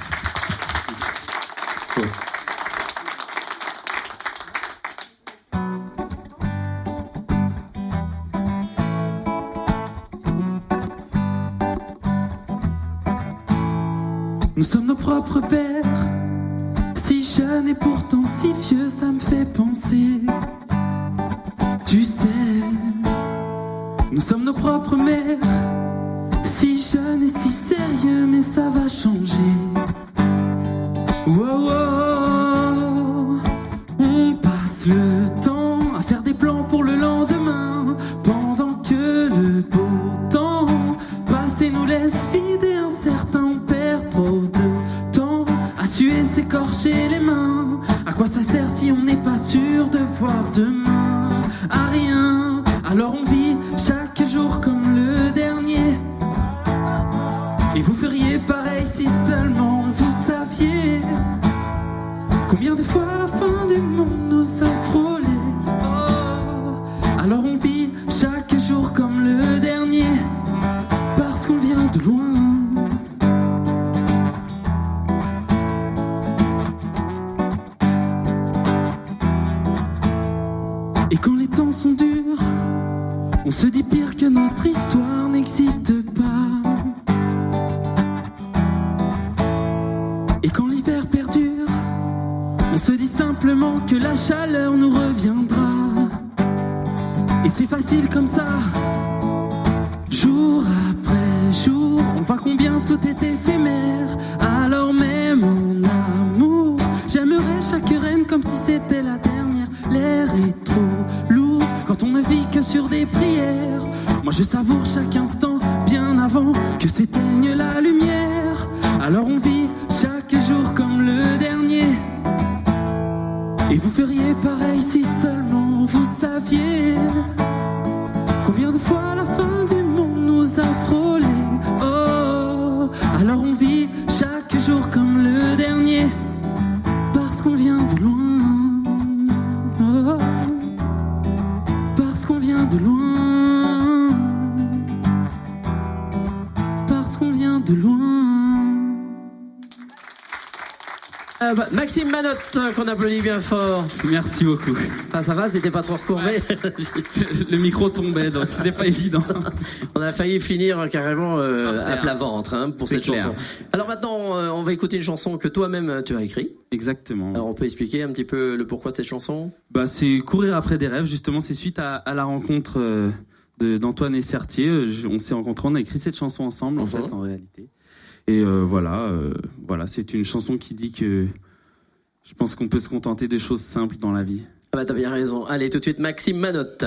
Nous sommes nos propres pères, si jeunes et pourtant si vieux, ça me fait penser. Tu sais, nous sommes nos propres mères, si jeunes et si sérieux, mais ça va changer. Wow, wow, on passe le temps à faire des plans pour le lendemain, pendant que le beau temps passé nous laisse vides et incertains. On perd trop de temps à suer, s'écorcher les mains. À quoi ça sert si on n'est pas sûr de voir demain? À rien, alors on vit chaque jour comme le dernier. Et vous feriez pareil si seulement vous saviez combien de fois la fin du monde nous a frôlé. Oh, alors on vit chaque jour comme le dernier, parce qu'on vient de loin. Et quand les temps sont durs, on se dit pire que notre histoire n'existe pas. Et quand l'hiver perdure, on se dit simplement que la chaleur nous reviendra. Et c'est facile comme ça, jour après jour, on voit combien tout est éphémère. Alors même en amour, j'aimerais chaque reine comme si c'était la dernière. L'air est trop lourd quand on ne vit que sur des prières. Moi je savoure chaque instant bien avant que s'éteigne la lumière. Alors on vit chaque jour comme le dernier. Et vous feriez pareil si seulement vous saviez combien de fois la fin du monde nous a frôlés. Oh, alors on vit chaque jour comme le dernier, parce qu'on vient de loin. Oh, parce qu'on vient de loin. Parce qu'on vient de loin. Maxime Manotte, qu'on applaudit bien fort. Merci beaucoup. Ah, ça va, c'était pas trop recourbé. Le micro tombait, donc c'était pas évident. On a failli finir carrément à plat ventre pour C'est cette clair. chanson. Alors maintenant, on va écouter une chanson que toi-même tu as écrite. Exactement. Alors on peut expliquer un petit peu le pourquoi de cette chanson? Bah, c'est courir après des rêves. Justement, c'est suite à la rencontre d'Antoine et Sertier. On s'est rencontrés, on a écrit cette chanson ensemble, en fait, en réalité. Et voilà, c'est une chanson qui dit que je pense qu'on peut se contenter de choses simples dans la vie. Ah bah t'as bien raison. Allez, tout de suite, Maxime Manotte.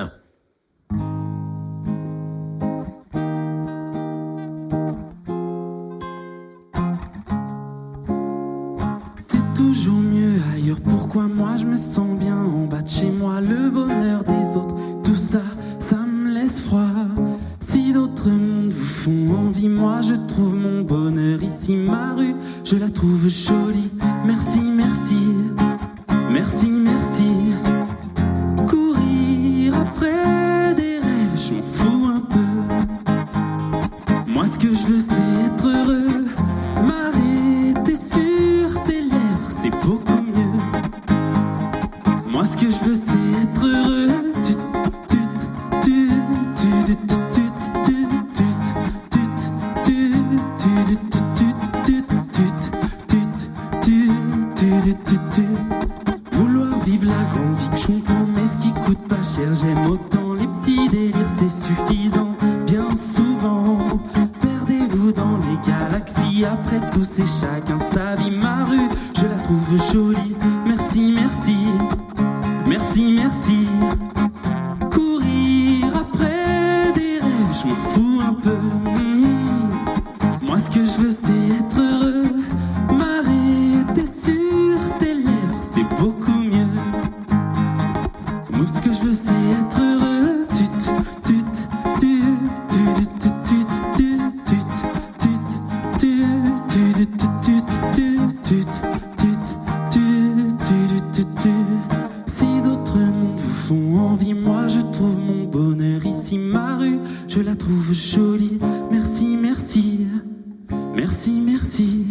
C'est toujours mieux ailleurs, pourquoi moi je me sens bien en bas de chez moi, le bonheur des autres, tout ça, ça me laisse froid. Si d'autres mondes vous font envie, moi je trouve mon bonheur ici, ma rue, je la trouve jolie. Merci, merci, merci, merci. Courir après des rêves, je m'en fous un peu. Moi ce que je veux c'est être heureux, m'arrêter sur tes lèvres, c'est beaucoup mieux. Moi ce que je veux c'est être heureux. Vouloir vivre la grande vie que je comprends, mais ce qui coûte pas cher, j'aime autant les petits délires, c'est suffisant. Bien souvent, perdez-vous dans les galaxies. Après tout, c'est chacun sa vie. Ma rue, je la trouve jolie. Merci, merci, merci, merci. Courir après des rêves, je m'en fous un peu. Moi, ce que je veux, c'est être heureux. M'arrêter sur tes lèvres, c'est beaucoup mieux. Moi, ce que je veux, c'est être heureux. Si d'autres mondes vous font envie, moi je trouve mon bonheur ici, ma rue, je la trouve jolie. Merci, merci, merci, merci.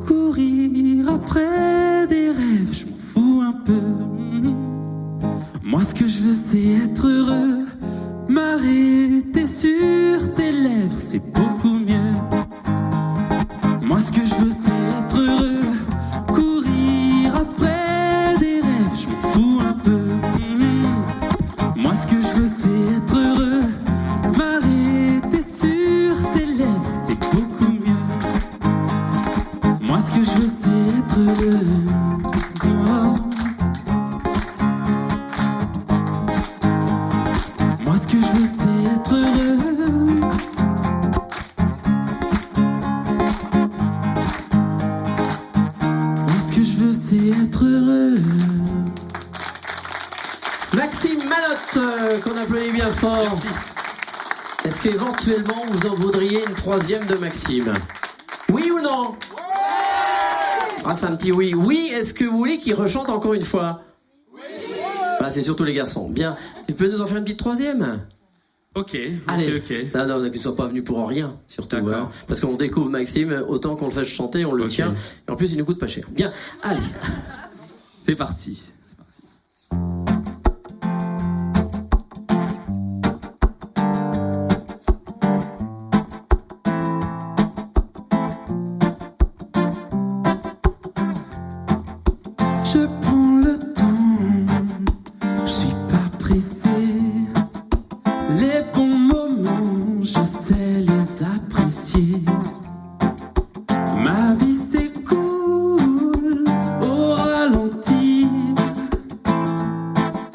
Courir après des rêves, je m'en fous un peu. Moi ce que je veux c'est être heureux. M'arrêter sur tes lèvres, c'est beaucoup mieux. Moi ce que je veux c'est être heureux. Courir après des rêves, je m'en fous un peu. Moi ce que je veux c'est être heureux. M'arrêter sur tes lèvres, c'est beaucoup mieux. Moi ce que je veux c'est être heureux. Oh. Moi ce que je veux c'est être heureux. Moi ce que je veux c'est être heureux. Maxime Manotte, qu'on applaudit bien fort. Est-ce qu'éventuellement vous en voudriez une troisième de Maxime? Oui ou non? Ah, c'est un petit oui. Oui, est-ce que vous voulez qu'il rechante encore une fois? Oui. Bah, c'est surtout les garçons. Bien. Tu peux nous en faire une petite troisième? Ok, Allez. ok. Non, non, qu'ils ne soient pas venus pour rien, surtout. D'accord. Hein, parce qu'on découvre Maxime, autant qu'on le fasse chanter, on le Ok. tient. Et en plus, il nous coûte pas cher. Bien. Allez. C'est parti. Je prends le temps, je suis pas pressé. Les bons moments, je sais les apprécier. Ma vie s'écoule au ralenti.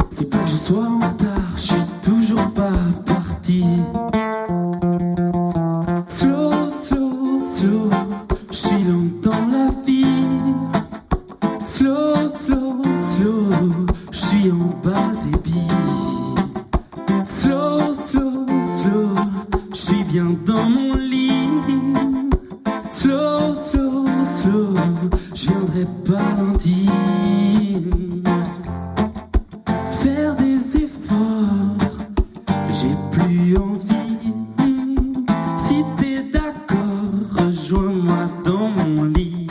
C'est pas que je sois en retard, je suis toujours pas parti. Slow, slow, slow, je suis lent dans la vie. Slow, slow, slow, je suis en bas débit. Slow, slow, slow, je suis bien dans mon lit. Slow, slow, slow, je viendrai pas lundi. Faire des efforts, j'ai plus envie. Si t'es d'accord, rejoins-moi dans mon lit.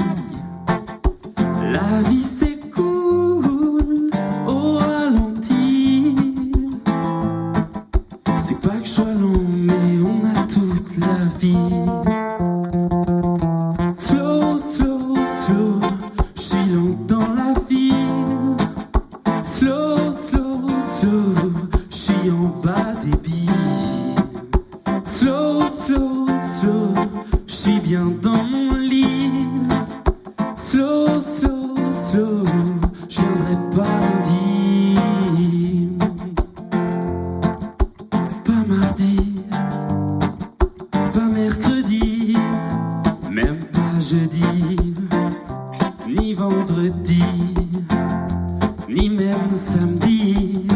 La vie s'écoule au ralenti. C'est pas que je sois lent, mais on a toute la vie. Slow, slow, slow, je suis lent dans la vie. Slow, slow, slow, je suis en bas des billes. Slow, slow, slow, je suis bien dans mon lit. Slow, slow, slow, je viendrai pas lundi, pas mardi, pas mercredi, même pas jeudi, ni vendredi, ni même samedi.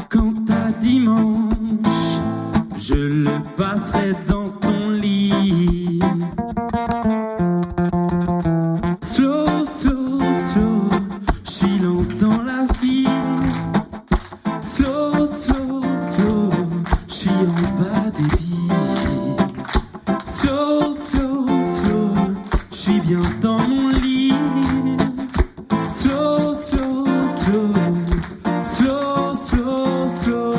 Quant à dimanche, je le passerai dans ton lit. Slow, slow, slow, je suis lent dans la vie. Slow, slow, slow, je suis en bas des billes. Slow, slow, slow, je suis bien dans mon lit. Slow, slow, slow, slow, slow, slow,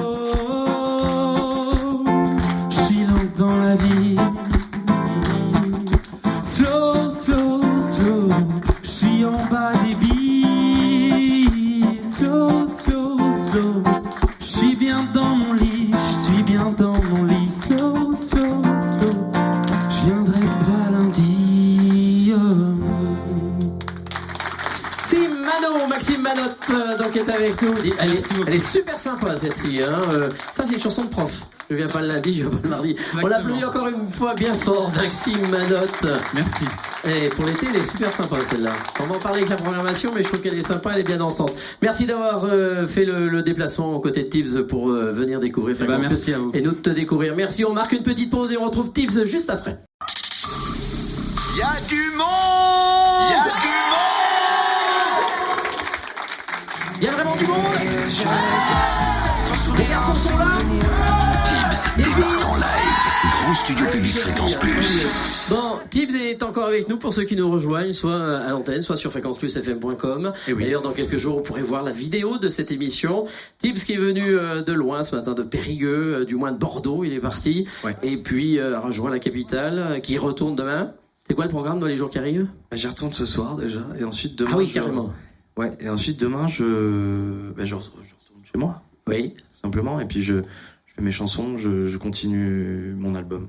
je suis lent dans la vie. Slow, slow, slow, je suis en bas des billes. Slow, slow, slow, je suis bien dans mon lit. Je suis bien dans mon lit. Slow, slow, slow, je viendrai pas lundi. Simano, Maxime Manotte, donc est avec nous. Elle est super sympa celle-ci. Hein. Ça c'est une chanson de prof. Je viens pas le lundi, je viens pas le mardi. On l'applaudit encore une fois bien fort, Maxime Manotte. Merci. Et pour l'été, elle est super sympa celle-là. On va en parler avec la programmation, mais je trouve qu'elle est sympa, elle est bien dansante. Merci d'avoir fait le déplacement aux côtés de Tibbs pour venir découvrir Fréquence merci Plus à vous. et nous de te découvrir. Merci, on marque une petite pause et on retrouve Tibbs juste après. Il y a du monde. Il y a du monde. Il y a vraiment du monde. Les garçons sont là. Tibbs débarque en live. Grand studio public Fréquence Plus. Bon, Tibbs est encore avec nous pour ceux qui nous rejoignent, soit à l'antenne, soit sur fréquenceplusfm.com. D'ailleurs, dans quelques jours, vous pourrez voir la vidéo de cette émission. Tibbs qui est venu de loin ce matin, de Périgueux, du moins de Bordeaux, il est parti. Ouais. Et puis, rejoint la capitale, qui retourne demain. C'est quoi le programme dans les jours qui arrivent? J'y retourne ce soir déjà, et ensuite demain. Ah oui, carrément. Ouais, et ensuite demain, je retourne chez moi, Oui. tout simplement, et puis je fais mes chansons, je continue mon album.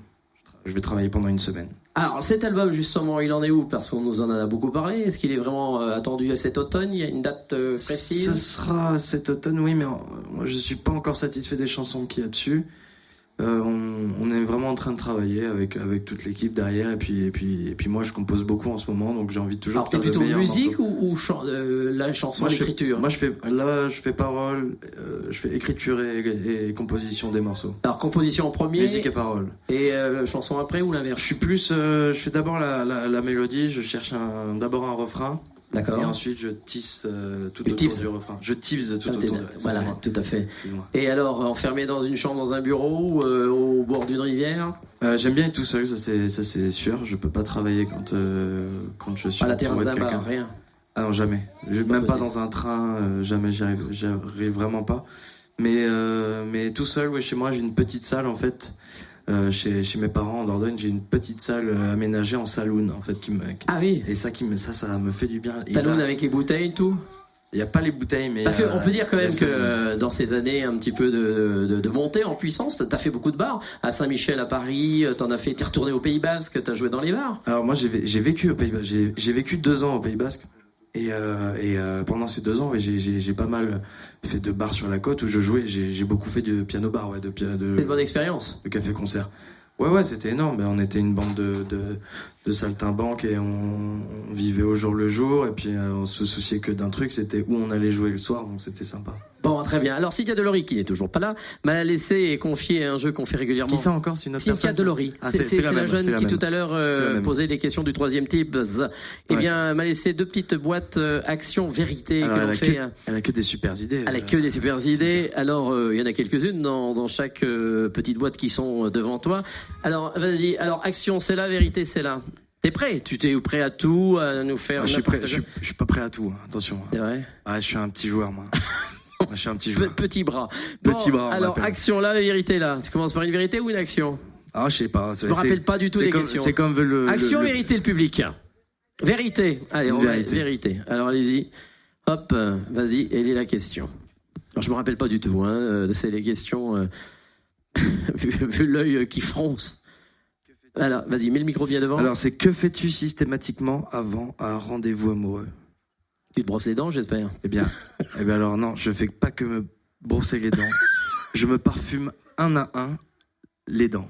Je vais travailler pendant une semaine. Alors, cet album, justement, il en est où? Parce qu'on nous en a beaucoup parlé. Est-ce qu'il est vraiment attendu cet automne? Il y a une date précise? Ce sera cet automne, oui, mais moi je suis pas encore satisfait des chansons qu'il y a dessus. On est vraiment en train de travailler avec toute l'équipe derrière, et puis moi je compose beaucoup en ce moment, donc j'ai envie toujours. Alors, t'es de faire plutôt le meilleur musique morceau. ou la chanson, Moi, l'écriture? je fais parole, je fais écriture et composition des morceaux. Alors, composition en premier. Musique et parole. Et chanson après ou l'inverse? Je suis plus, je fais d'abord la mélodie, je cherche d'abord un refrain, D'accord. et ensuite je tisse tout Tu autour teases. du refrain. Je tease tout Ah, autour. voilà, Excuse-moi. tout à fait. Excuse-moi. Et alors, enfermé dans une chambre, dans un bureau, au bord d'une rivière? J'aime bien être tout seul, ça c'est sûr. Je peux pas travailler quand je suis Pas la terrasse entouré d'un de quelqu'un. bar, rien. Ah non, jamais. Même possible. pas dans un train, jamais, j'y arrive vraiment pas. Mais tout seul, ouais, chez moi, j'ai une petite salle en fait. Chez mes parents en Dordogne, j'ai une petite salle aménagée en saloon en fait Ah oui. et ça ça me fait du bien. Et Saloon là, avec les bouteilles et tout? il y a pas les bouteilles, mais Parce qu'on peut dire quand il y a même le que saloon. dans ces années un petit peu de montée en puissance, t'as fait beaucoup de bars. À Saint-Michel, à Paris, t'es retourné au Pays Basque, t'as joué dans les bars. Alors moi j'ai vécu au Pays Basque, j'ai vécu 2 ans au Pays Basque. Et pendant ces 2 ans, ouais, j'ai pas mal fait de bars sur la côte où je jouais. J'ai beaucoup fait de piano bar, ouais, C'est une bonne expérience. de café-concert. Ouais, c'était énorme. On était une bande de saltimbanques et on vivait au jour le jour. Et puis on se souciait que d'un truc, c'était où on allait jouer le soir. Donc c'était sympa. Bon, très bien. Alors, Cynthia Delory, qui n'est toujours pas là, m'a laissé et confié un jeu qu'on fait régulièrement. Qui ça encore? C'est une autre Cynthia personne? Delory. Ah, c'est la même, jeune c'est la qui même. tout à l'heure C'est la même. posait les questions du 3e type. Eh Ouais. bien, m'a laissé 2 petites boîtes Action Vérité Alors, que l'on fait. elle a que des super idées. Elle a que des super idées. Alors, il y en a quelques-unes dans chaque petite boîte qui sont devant toi. Alors, vas-y. Alors, Action, c'est là, Vérité, c'est là. T'es prêt? Tu t'es prêt à tout, à nous faire... Ah, je suis n'importe prêt, quoi. je suis pas prêt à tout, hein. Attention. C'est vrai? Ah, je suis un petit joueur, moi. Moi, je suis un petit joueur. Petit bras. Petit bras, on alors, m'appelle. action là, vérité là. Tu commences par une vérité ou une action? Ah, je sais pas. Je me rappelle pas du tout des questions. C'est comme le... Action, vérité, le public. Vérité. Allez, on va vérité. Alors, allez-y. Hop, vas-y, elle est la question. Alors, je me rappelle pas du tout, hein. C'est les questions, vu l'œil qui fronce. Alors, vas-y, mets le micro bien devant. Alors, c'est que fais-tu systématiquement avant un rendez-vous amoureux? Tu te brosses les dents, j'espère. Eh bien alors non, je fais pas que me brosser les dents. Je me parfume un à un les dents.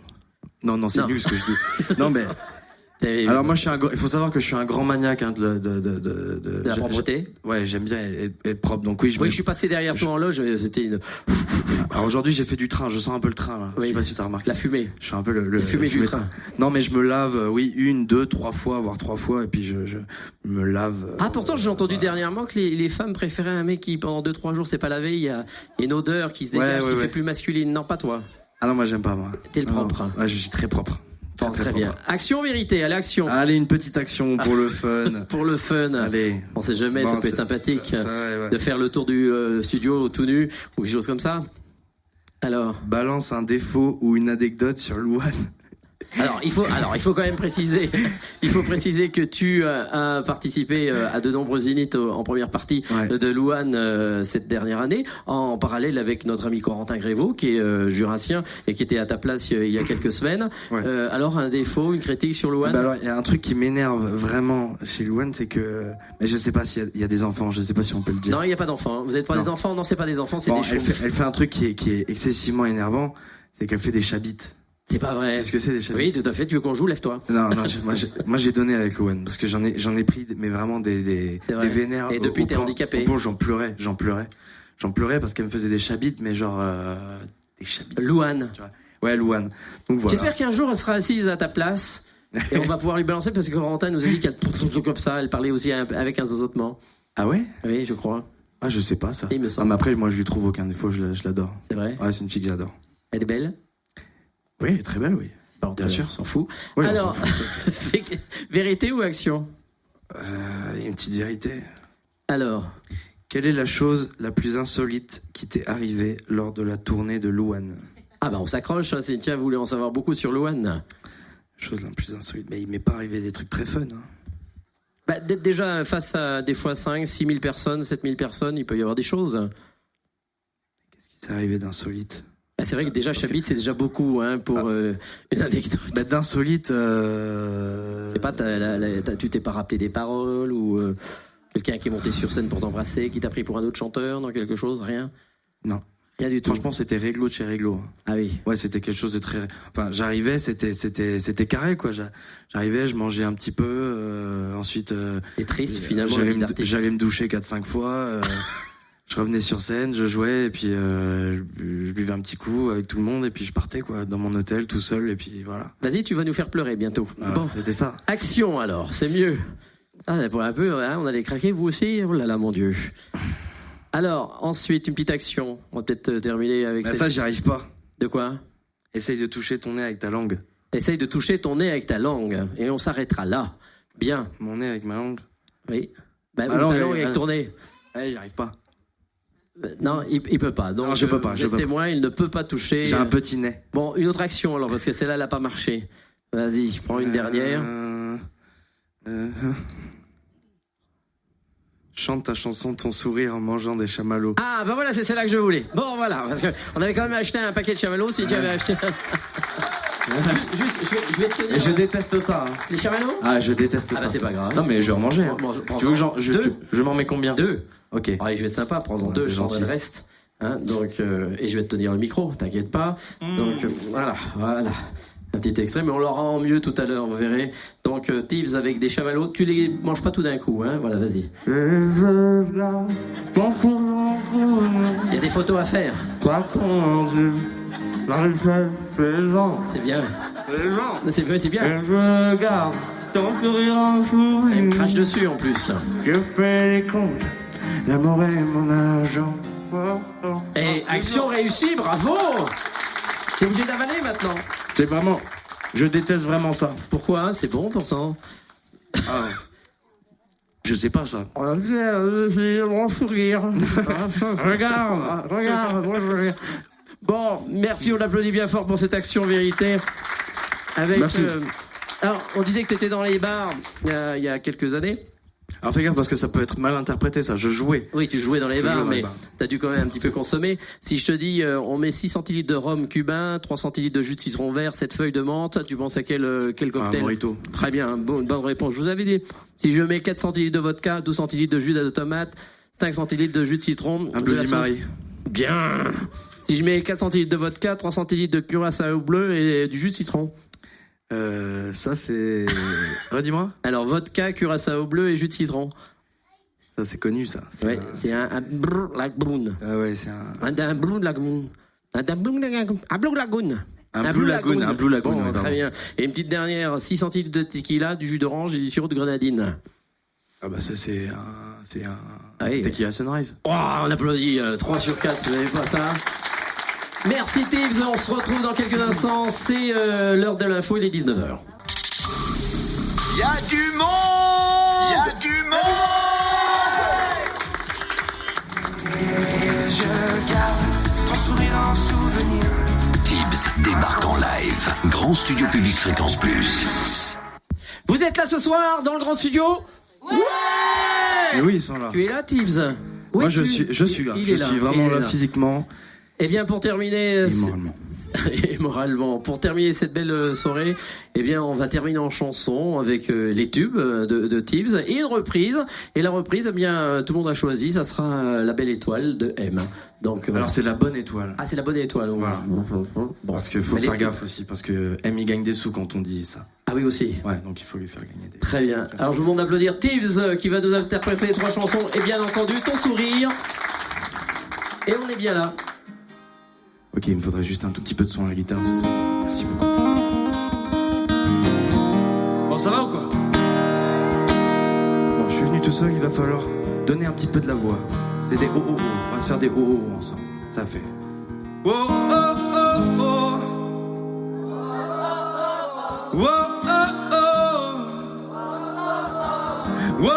Non, c'est nul ce que je dis. Non mais. Alors moi, il faut savoir que je suis un grand maniaque hein, de la propreté. Ouais, j'aime bien être propre. Donc oui, je suis passé derrière toi en loge. C'était une. Alors aujourd'hui, j'ai fait du train. Je sens un peu le train. Là. Oui. Je sais pas si t'as remarqué. La fumée. Je suis un peu la fumée du train. Non, mais je me lave. Oui, 1, 2, 3 fois, voire 3 fois, et puis je me lave. Ah, pourtant j'ai entendu dernièrement que les femmes préféraient un mec qui pendant 2-3 jours s'est pas lavé. Il y a une odeur qui se dégage, qui fait plus masculine. Non, pas toi. Ah non, moi j'aime pas moi. T'es le propre. Ouais, je suis très propre. Très bien. Action, vérité, allez, action. Allez, une petite action pour le fun. Pour le fun. Allez. On sait jamais, ça peut être sympathique de faire le tour du studio tout nu ou quelque chose comme ça. Alors. Balance un défaut ou une anecdote sur Louane. Alors il faut quand même préciser. Il faut préciser que tu as participé à de nombreux zéniths en première partie de Louane cette dernière année, en parallèle avec notre ami Corentin Grévaux, qui est jurassien et qui était à ta place il y a quelques semaines. Ouais. Alors un défaut, une critique sur Louane. Alors il y a un truc qui m'énerve vraiment chez Louane, c'est que, mais je sais pas s'il y a des enfants, je sais pas si on peut le dire. Non, il y a pas d'enfants. Vous n'êtes pas des enfants. Non, c'est pas des enfants, c'est des choses. Elle fait un truc qui est excessivement énervant, c'est qu'elle fait des chabites. C'est pas vrai. C'est ce que c'est des chabites. Oui, tout à fait. Tu veux qu'on joue? Lève-toi. Non, moi j'ai donné avec Louane parce que j'en ai pris, mais vraiment des vénères. Et depuis t'es handicapé. J'en pleurais parce qu'elle me faisait des chabites, mais genre des chabites. Louane. Tu vois. Ouais, Louane. Donc voilà. J'espère qu'un jour elle sera assise à ta place et on va pouvoir lui balancer parce que Corentin nous a dit qu'elle comme ça, elle parlait aussi avec un zozotement. Ah ouais? Oui, je crois. Ah, je sais pas ça. Il me semble. Mais après, moi je lui trouve aucun défaut, je l'adore. C'est vrai? Ouais, c'est une fille que j'adore. Elle est belle? Oui, elle est très belle, oui. Bon, bien sûr, on s'en fout. Oui, alors, on s'en fout. Vérité ou action? Une petite vérité. Alors, quelle est la chose la plus insolite qui t'est arrivée lors de la tournée de Louane? Ah bah on s'accroche, hein, Cynthia voulait en savoir beaucoup sur Louane. Chose la plus insolite, mais il m'est pas arrivé des trucs très fun. Hein. Bah, déjà face à des fois 5, 6 000 personnes, 7 000 personnes, il peut y avoir des choses. Qu'est-ce qui s'est arrivé d'insolite? Bah, c'est vrai que déjà Chabit c'est déjà beaucoup hein, pour une anecdote. Bah, d'insolite. Je sais pas, tu t'es pas rappelé des paroles ou quelqu'un qui est monté sur scène pour t'embrasser, qui t'a pris pour un autre chanteur dans quelque chose, rien? Non. Rien du tout. Franchement, c'était réglo de chez réglo. Ah oui. Ouais, c'était quelque chose de très. Enfin, j'arrivais, c'était carré quoi. J'arrivais, je mangeais un petit peu, ensuite. C'est triste finalement. J'allais me doucher 4-5 fois. Je revenais sur scène, je jouais et puis je buvais un petit coup avec tout le monde et puis je partais quoi dans mon hôtel tout seul et puis voilà. Vas-y, tu vas nous faire pleurer bientôt. Voilà, bon, c'était ça. Action alors, c'est mieux. Ah, pour un peu, hein, on allait craquer vous aussi. Oh là là, mon Dieu. Alors ensuite une petite action. On va peut-être terminer avec. Ça, j'y arrive pas. De quoi? Essaye de toucher ton nez avec ta langue. Essaye de toucher ton nez avec ta langue et on s'arrêtera là. Bien. Mon nez avec ma langue. Oui. Bah, ou ta langue avec ton nez. Ouais, j'y arrive pas. Non, il peut pas. Donc, non, je peux pas. Vous êtes témoin, il ne peut pas toucher. J'ai un petit nez. Bon, une autre action alors, parce que celle-là, elle n'a pas marché. Vas-y, prends une dernière. Chante ta chanson Ton sourire en mangeant des chamallows. Ah, bah voilà, c'est celle-là que je voulais. Bon, voilà, parce que on avait quand même acheté un paquet de chamallows si tu avais acheté. Juste, je vais te tenir. Et je déteste ça. Hein. Les chamallows? Ah, je déteste ça. Ah, bah c'est pas grave. Non, mais je vais en manger. Hein. Tu veux que je m'en mets combien? 2. Ok. Allez, je vais être sympa, prends-en 2, je t'en le reste. Hein, donc, et je vais te tenir le micro, t'inquiète pas. Donc, voilà. Un petit extrait, mais on l'aura en mieux tout à l'heure, vous verrez. Donc, tips avec des chamallows, tu les manges pas tout d'un coup, hein. Voilà, vas-y. Il y a des photos à faire. C'est bien. C'est bien. Je regarde ton sourire en sourire. Il me crache dessus en plus. Je fais les comptes, l'amour est mon argent. Et action réussie, bravo! T'es obligé d'avaler maintenant. C'est vraiment. Je déteste vraiment ça. Pourquoi? C'est bon pourtant. Je sais pas ça. Regarde, moi je... Bon, merci, on l'applaudit bien fort pour cette action vérité. Avec, Merci. Alors, on disait que tu étais dans les bars il y a quelques années. Alors fais gaffe parce que ça peut être mal interprété ça, je jouais. Oui, tu jouais dans les Je jouais bars, dans les mais bars. t'as dû quand même un petit peu consommer. Si je te dis, on met 6 centilitres de rhum cubain, 3 centilitres de jus de citron vert, 7 feuilles de menthe, tu penses à quel cocktail? Mojito. Très bien, bonne réponse. Je vous avais dit, si je mets 4 centilitres de vodka, 12 centilitres de jus de tomate, 5 centilitres de jus de citron... Un Bloody Mary. Bien. Si je mets 4 centilitres de vodka, 3 centilitres de curaçao bleu et du jus de citron. Ça c'est... Redis-moi. Alors, vodka, curaçao bleu et jus de citron. Ça c'est connu ça. Ouais, c'est un Blue Lagoon. Ah ouais, c'est un... Un Blue Lagoon. Un Blue Lagoon. Un Blue Lagoon. Un Blue Lagoon, un Blue Lagoon, Bon, ouais, très pardon. bien. Et une petite dernière, 6 centilitres de tequila, du jus d'orange et du sirop de grenadine. Ah bah ça c'est un... Ah oui. Tequila Sunrise. Oh, on applaudit, 3 sur 4, vous n'avez pas ça. Merci Tibbs, on se retrouve dans quelques instants, c'est l'heure de l'info, il est 19h. Il y a du monde. Il y a du monde. Je garde ton sourire en souvenir. Tibbs débarque en live. Grand studio public Fréquence Plus. Vous êtes là ce soir dans le grand studio? Mais oui, ils sont là. Tu es là Tibbs? Oui, Moi je suis là. Il Je est là, suis vraiment il est là physiquement Eh bien, pour terminer... et moralement. Et moralement. Pour terminer cette belle soirée, eh bien, on va terminer en chanson avec les tubes de Tibbs et une reprise. Et la reprise, eh bien, tout le monde a choisi, ça sera La Belle Étoile de M. Donc, Alors c'est la bonne étoile. ah, c'est La Bonne Étoile. Voilà. Bon. Parce qu'il faut Mais faire les- gaffe aussi, parce que M il gagne des sous quand on dit ça. Ah oui, aussi. Ouais, donc il faut lui faire gagner des... Très bien. Alors, je vous demande d'applaudir Tibbs qui va nous interpréter 3 chansons. Et bien entendu, Ton Sourire. Et on est bien là. Ok, il me faudrait juste un tout petit peu de son à la guitare. c'est ça. Merci beaucoup. Bon, ça va ou quoi? Bon, je suis venu tout seul, il va falloir donner un petit peu de la voix. C'est des oh oh oh. On va se faire des oh oh oh ensemble. Ça fait. Oh oh oh oh. Oh oh oh. Oh oh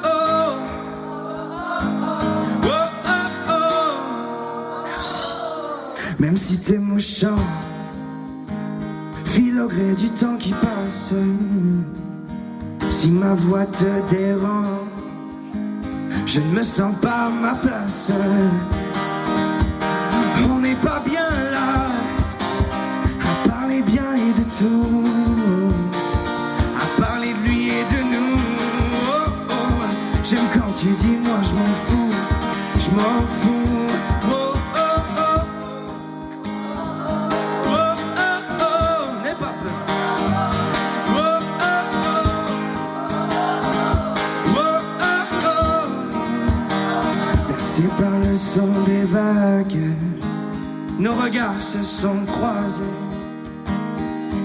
oh. Oh oh oh. Même si t'es mouchant, file au gré du temps qui passe. Si ma voix te dérange, je ne me sens pas à ma place. On n'est pas bien là, à parler bien et de tout, à parler de lui et de nous. Oh, oh. J'aime quand tu dis moi je m'en fous, je m'en fous. Oh, oh, oh. Oh, oh, oh. N'aie pas peur. Oh, oh, oh. Oh, oh, oh. Bercé par le son des vagues, nos regards se sont croisés.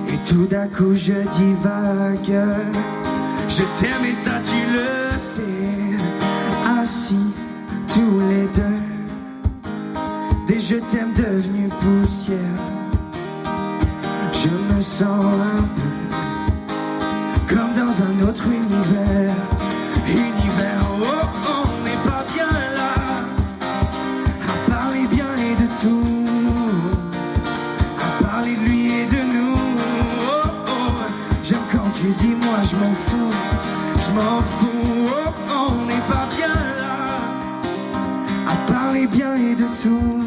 Et tout d'un coup je divague. Je t'aime et ça tu le sais. Assis tous les deux, des je t'aime devenus poussière. Je me sens un peu comme dans un autre univers. Univers, oh, oh, on n'est pas bien là, à parler bien et de tout, à parler de lui et de nous. Oh, oh, j'aime quand tu dis moi je m'en fous, je m'en fous. Oh, oh, on n'est pas bien là, à parler bien et de tout,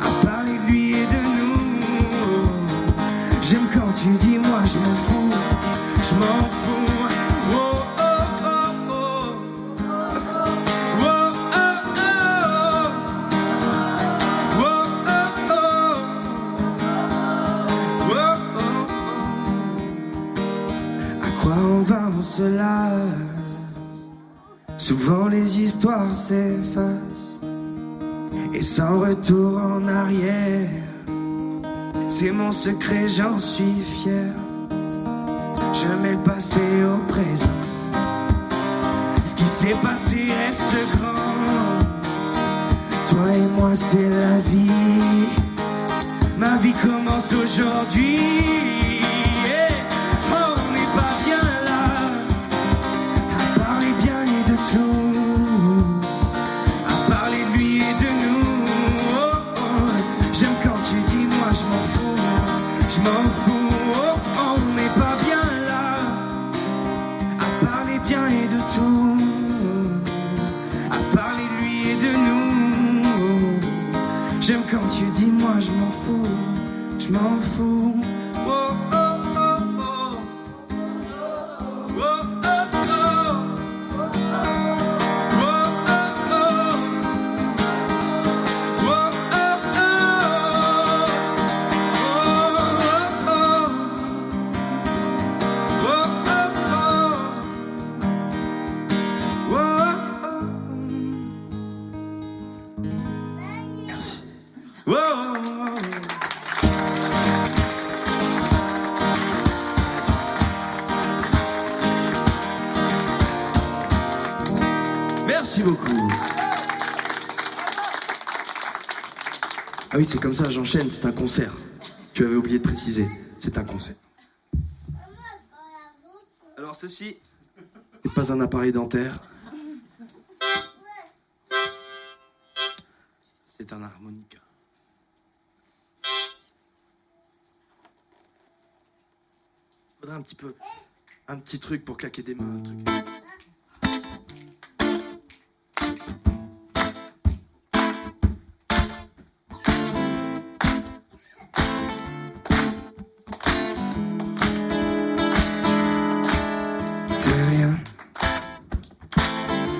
à parler de lui et de nous. J'aime quand tu dis moi je m'en fous, je m'en fous. Oh, oh, oh, oh. Oh, oh, oh. Oh, oh, oh. Oh, oh, oh. À quoi on va, on se lasse. Souvent les histoires s'effacent et sans retour en arrière. C'est mon secret, j'en suis fier. Je mets le passé au présent. Ce qui s'est passé reste grand. Toi et moi c'est la vie. Ma vie commence aujourd'hui. Yeah. Oh, on n'est pas bien là, J'aime quand tu dis moi je m'en fous, je m'en fous. Oh, oh, oh, oh. Oh, oh, oh. Merci beaucoup. Ah oui, c'est comme ça, j'enchaîne, c'est un concert. Tu avais oublié de préciser, c'est un concert. Alors ceci n'est pas un appareil dentaire. C'est un harmonica. Il faudrait un petit truc pour claquer des mains, un truc.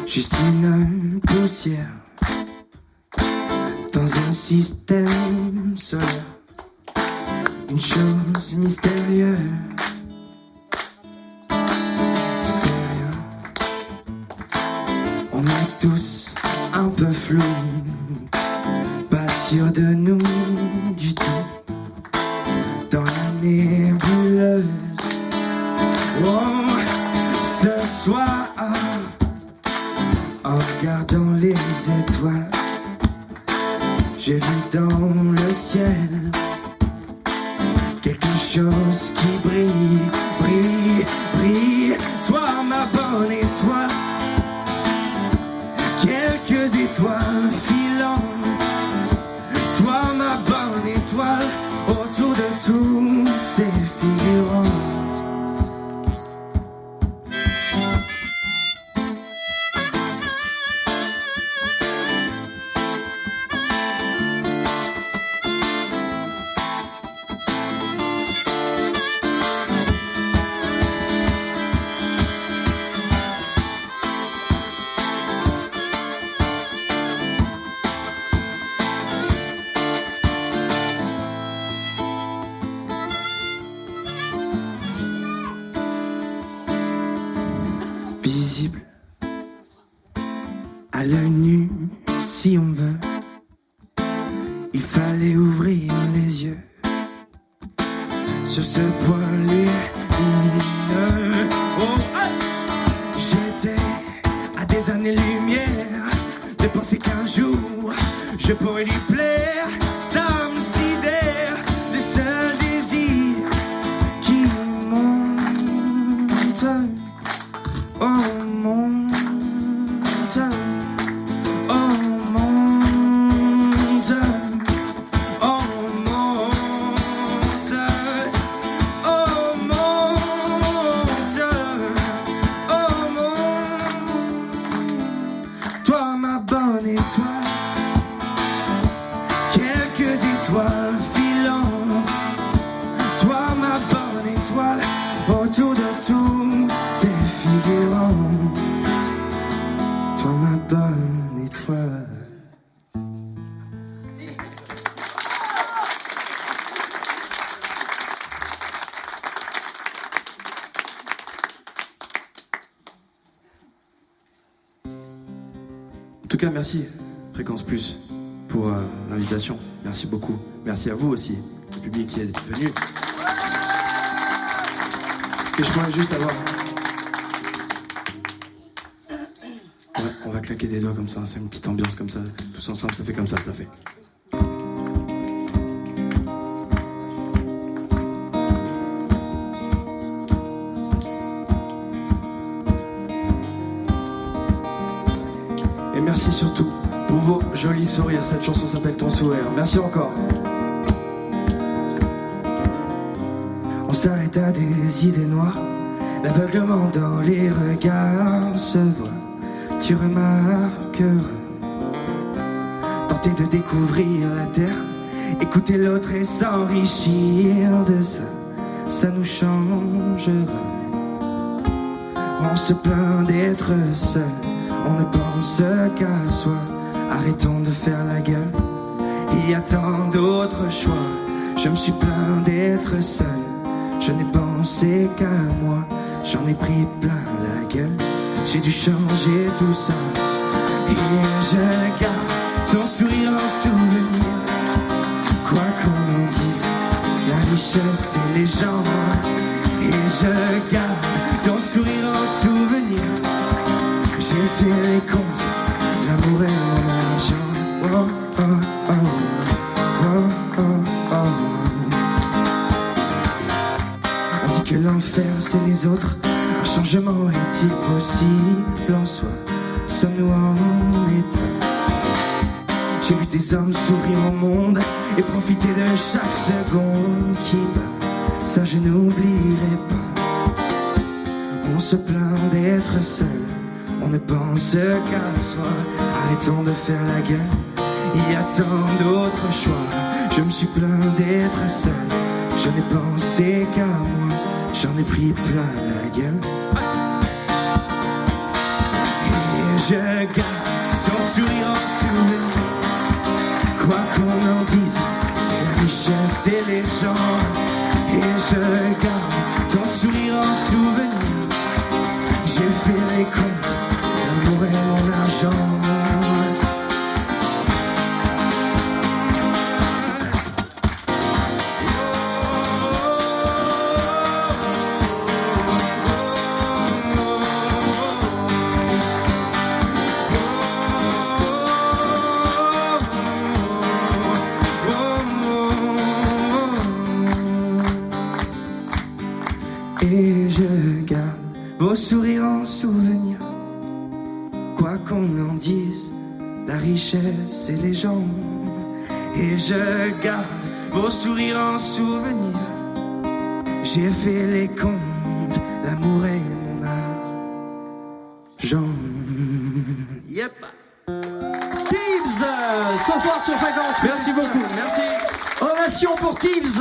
Juste une poussière dans un système solaire, une chose mystérieuse. C'est rien, on est tous un peu flous, pas sûrs de nous du tout, dans la nébuleuse. Oh, ce soir, en regardant les étoiles, j'ai vu dans le ciel quelque chose qui brille, brille, brille. Toi, ma bonne étoile, quelques étoiles filantes. Toi, ma bonne étoile, autour de toutes ces figurantes. Visible à l'œil nu, si on veut, il fallait ouvrir les yeux sur ce point lumineux. Oh, j'étais à des années-lumière de penser qu'un jour je pourrais lui plaire. Ça me sidère, le seul désir qui monte. Oh monte, oh monte, oh monte, oh monte, oh monte. Toi ma bonne étoile, quelques étoiles filantes. Toi ma bonne étoile, autour de tout c'est figurant. Toi ma bonne étoile. En tout cas, merci Fréquence Plus pour l'invitation. Merci beaucoup. Merci à vous aussi, le public qui est venu. Est-ce que je pourrais juste avoir... On va claquer des doigts comme ça, c'est une petite ambiance comme ça. Tous ensemble, ça fait comme ça fait. Et merci surtout pour vos jolis sourires. Cette chanson s'appelle Ton sourire. Merci encore. On s'arrête à des idées noires. L'aveuglement dans les regards se voit. Tu remarques dans tenter de découvrir la terre, écouter l'autre et s'enrichir de ça, ça nous changera. On se plaint d'être seul, on ne pense qu'à soi. Arrêtons de faire la gueule, il y a tant d'autres choix. Je me suis plaint d'être seul, je n'ai pensé qu'à moi. J'en ai pris plein la gueule, j'ai dû changer tout ça. Et je garde ton sourire en souvenir. Quoi qu'on en dise, la richesse et les gens. Et je garde ton sourire en souvenir. J'ai fait les comptes, l'amour et mon argent. Oh, oh, oh, oh, oh, oh. On dit que l'enfer c'est les autres. Un changement est-il possible en soi? Sommes-nous en état? J'ai vu des hommes s'ouvrir au monde et profiter de chaque seconde qui bat. Ça je n'oublierai pas. On se plaint d'être seul, on ne pense qu'à soi. Arrêtons de faire la gueule, il y a tant d'autres choix. Je me suis plaint d'être seul, je n'ai pensé qu'à moi. J'en ai pris plein la gueule. Et je garde ton sourire en souvenir. Quoi qu'on en dise, la richesse et les gens. Et je garde ton sourire en souvenir. J'ai fait les comptes, l'amour et mon argent. Et je garde vos sourires en souvenir. Quoi qu'on en dise, la richesse et les gens. Et je garde vos sourires en souvenir. J'ai fait les comptes, l'amour et mon argent. Yep. Tibbs, ce soir sur Fréquence. Merci beaucoup, merci. Ovation pour Tibbs.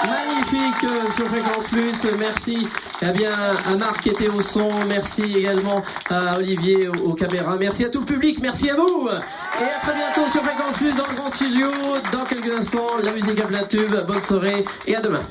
Magnifique sur Fréquence Plus, merci à Marc qui était au son, merci également à Olivier aux caméras, merci à tout le public, merci à vous et à très bientôt sur Fréquence Plus dans le grand studio, dans quelques instants la musique à plein tube, bonne soirée et à demain.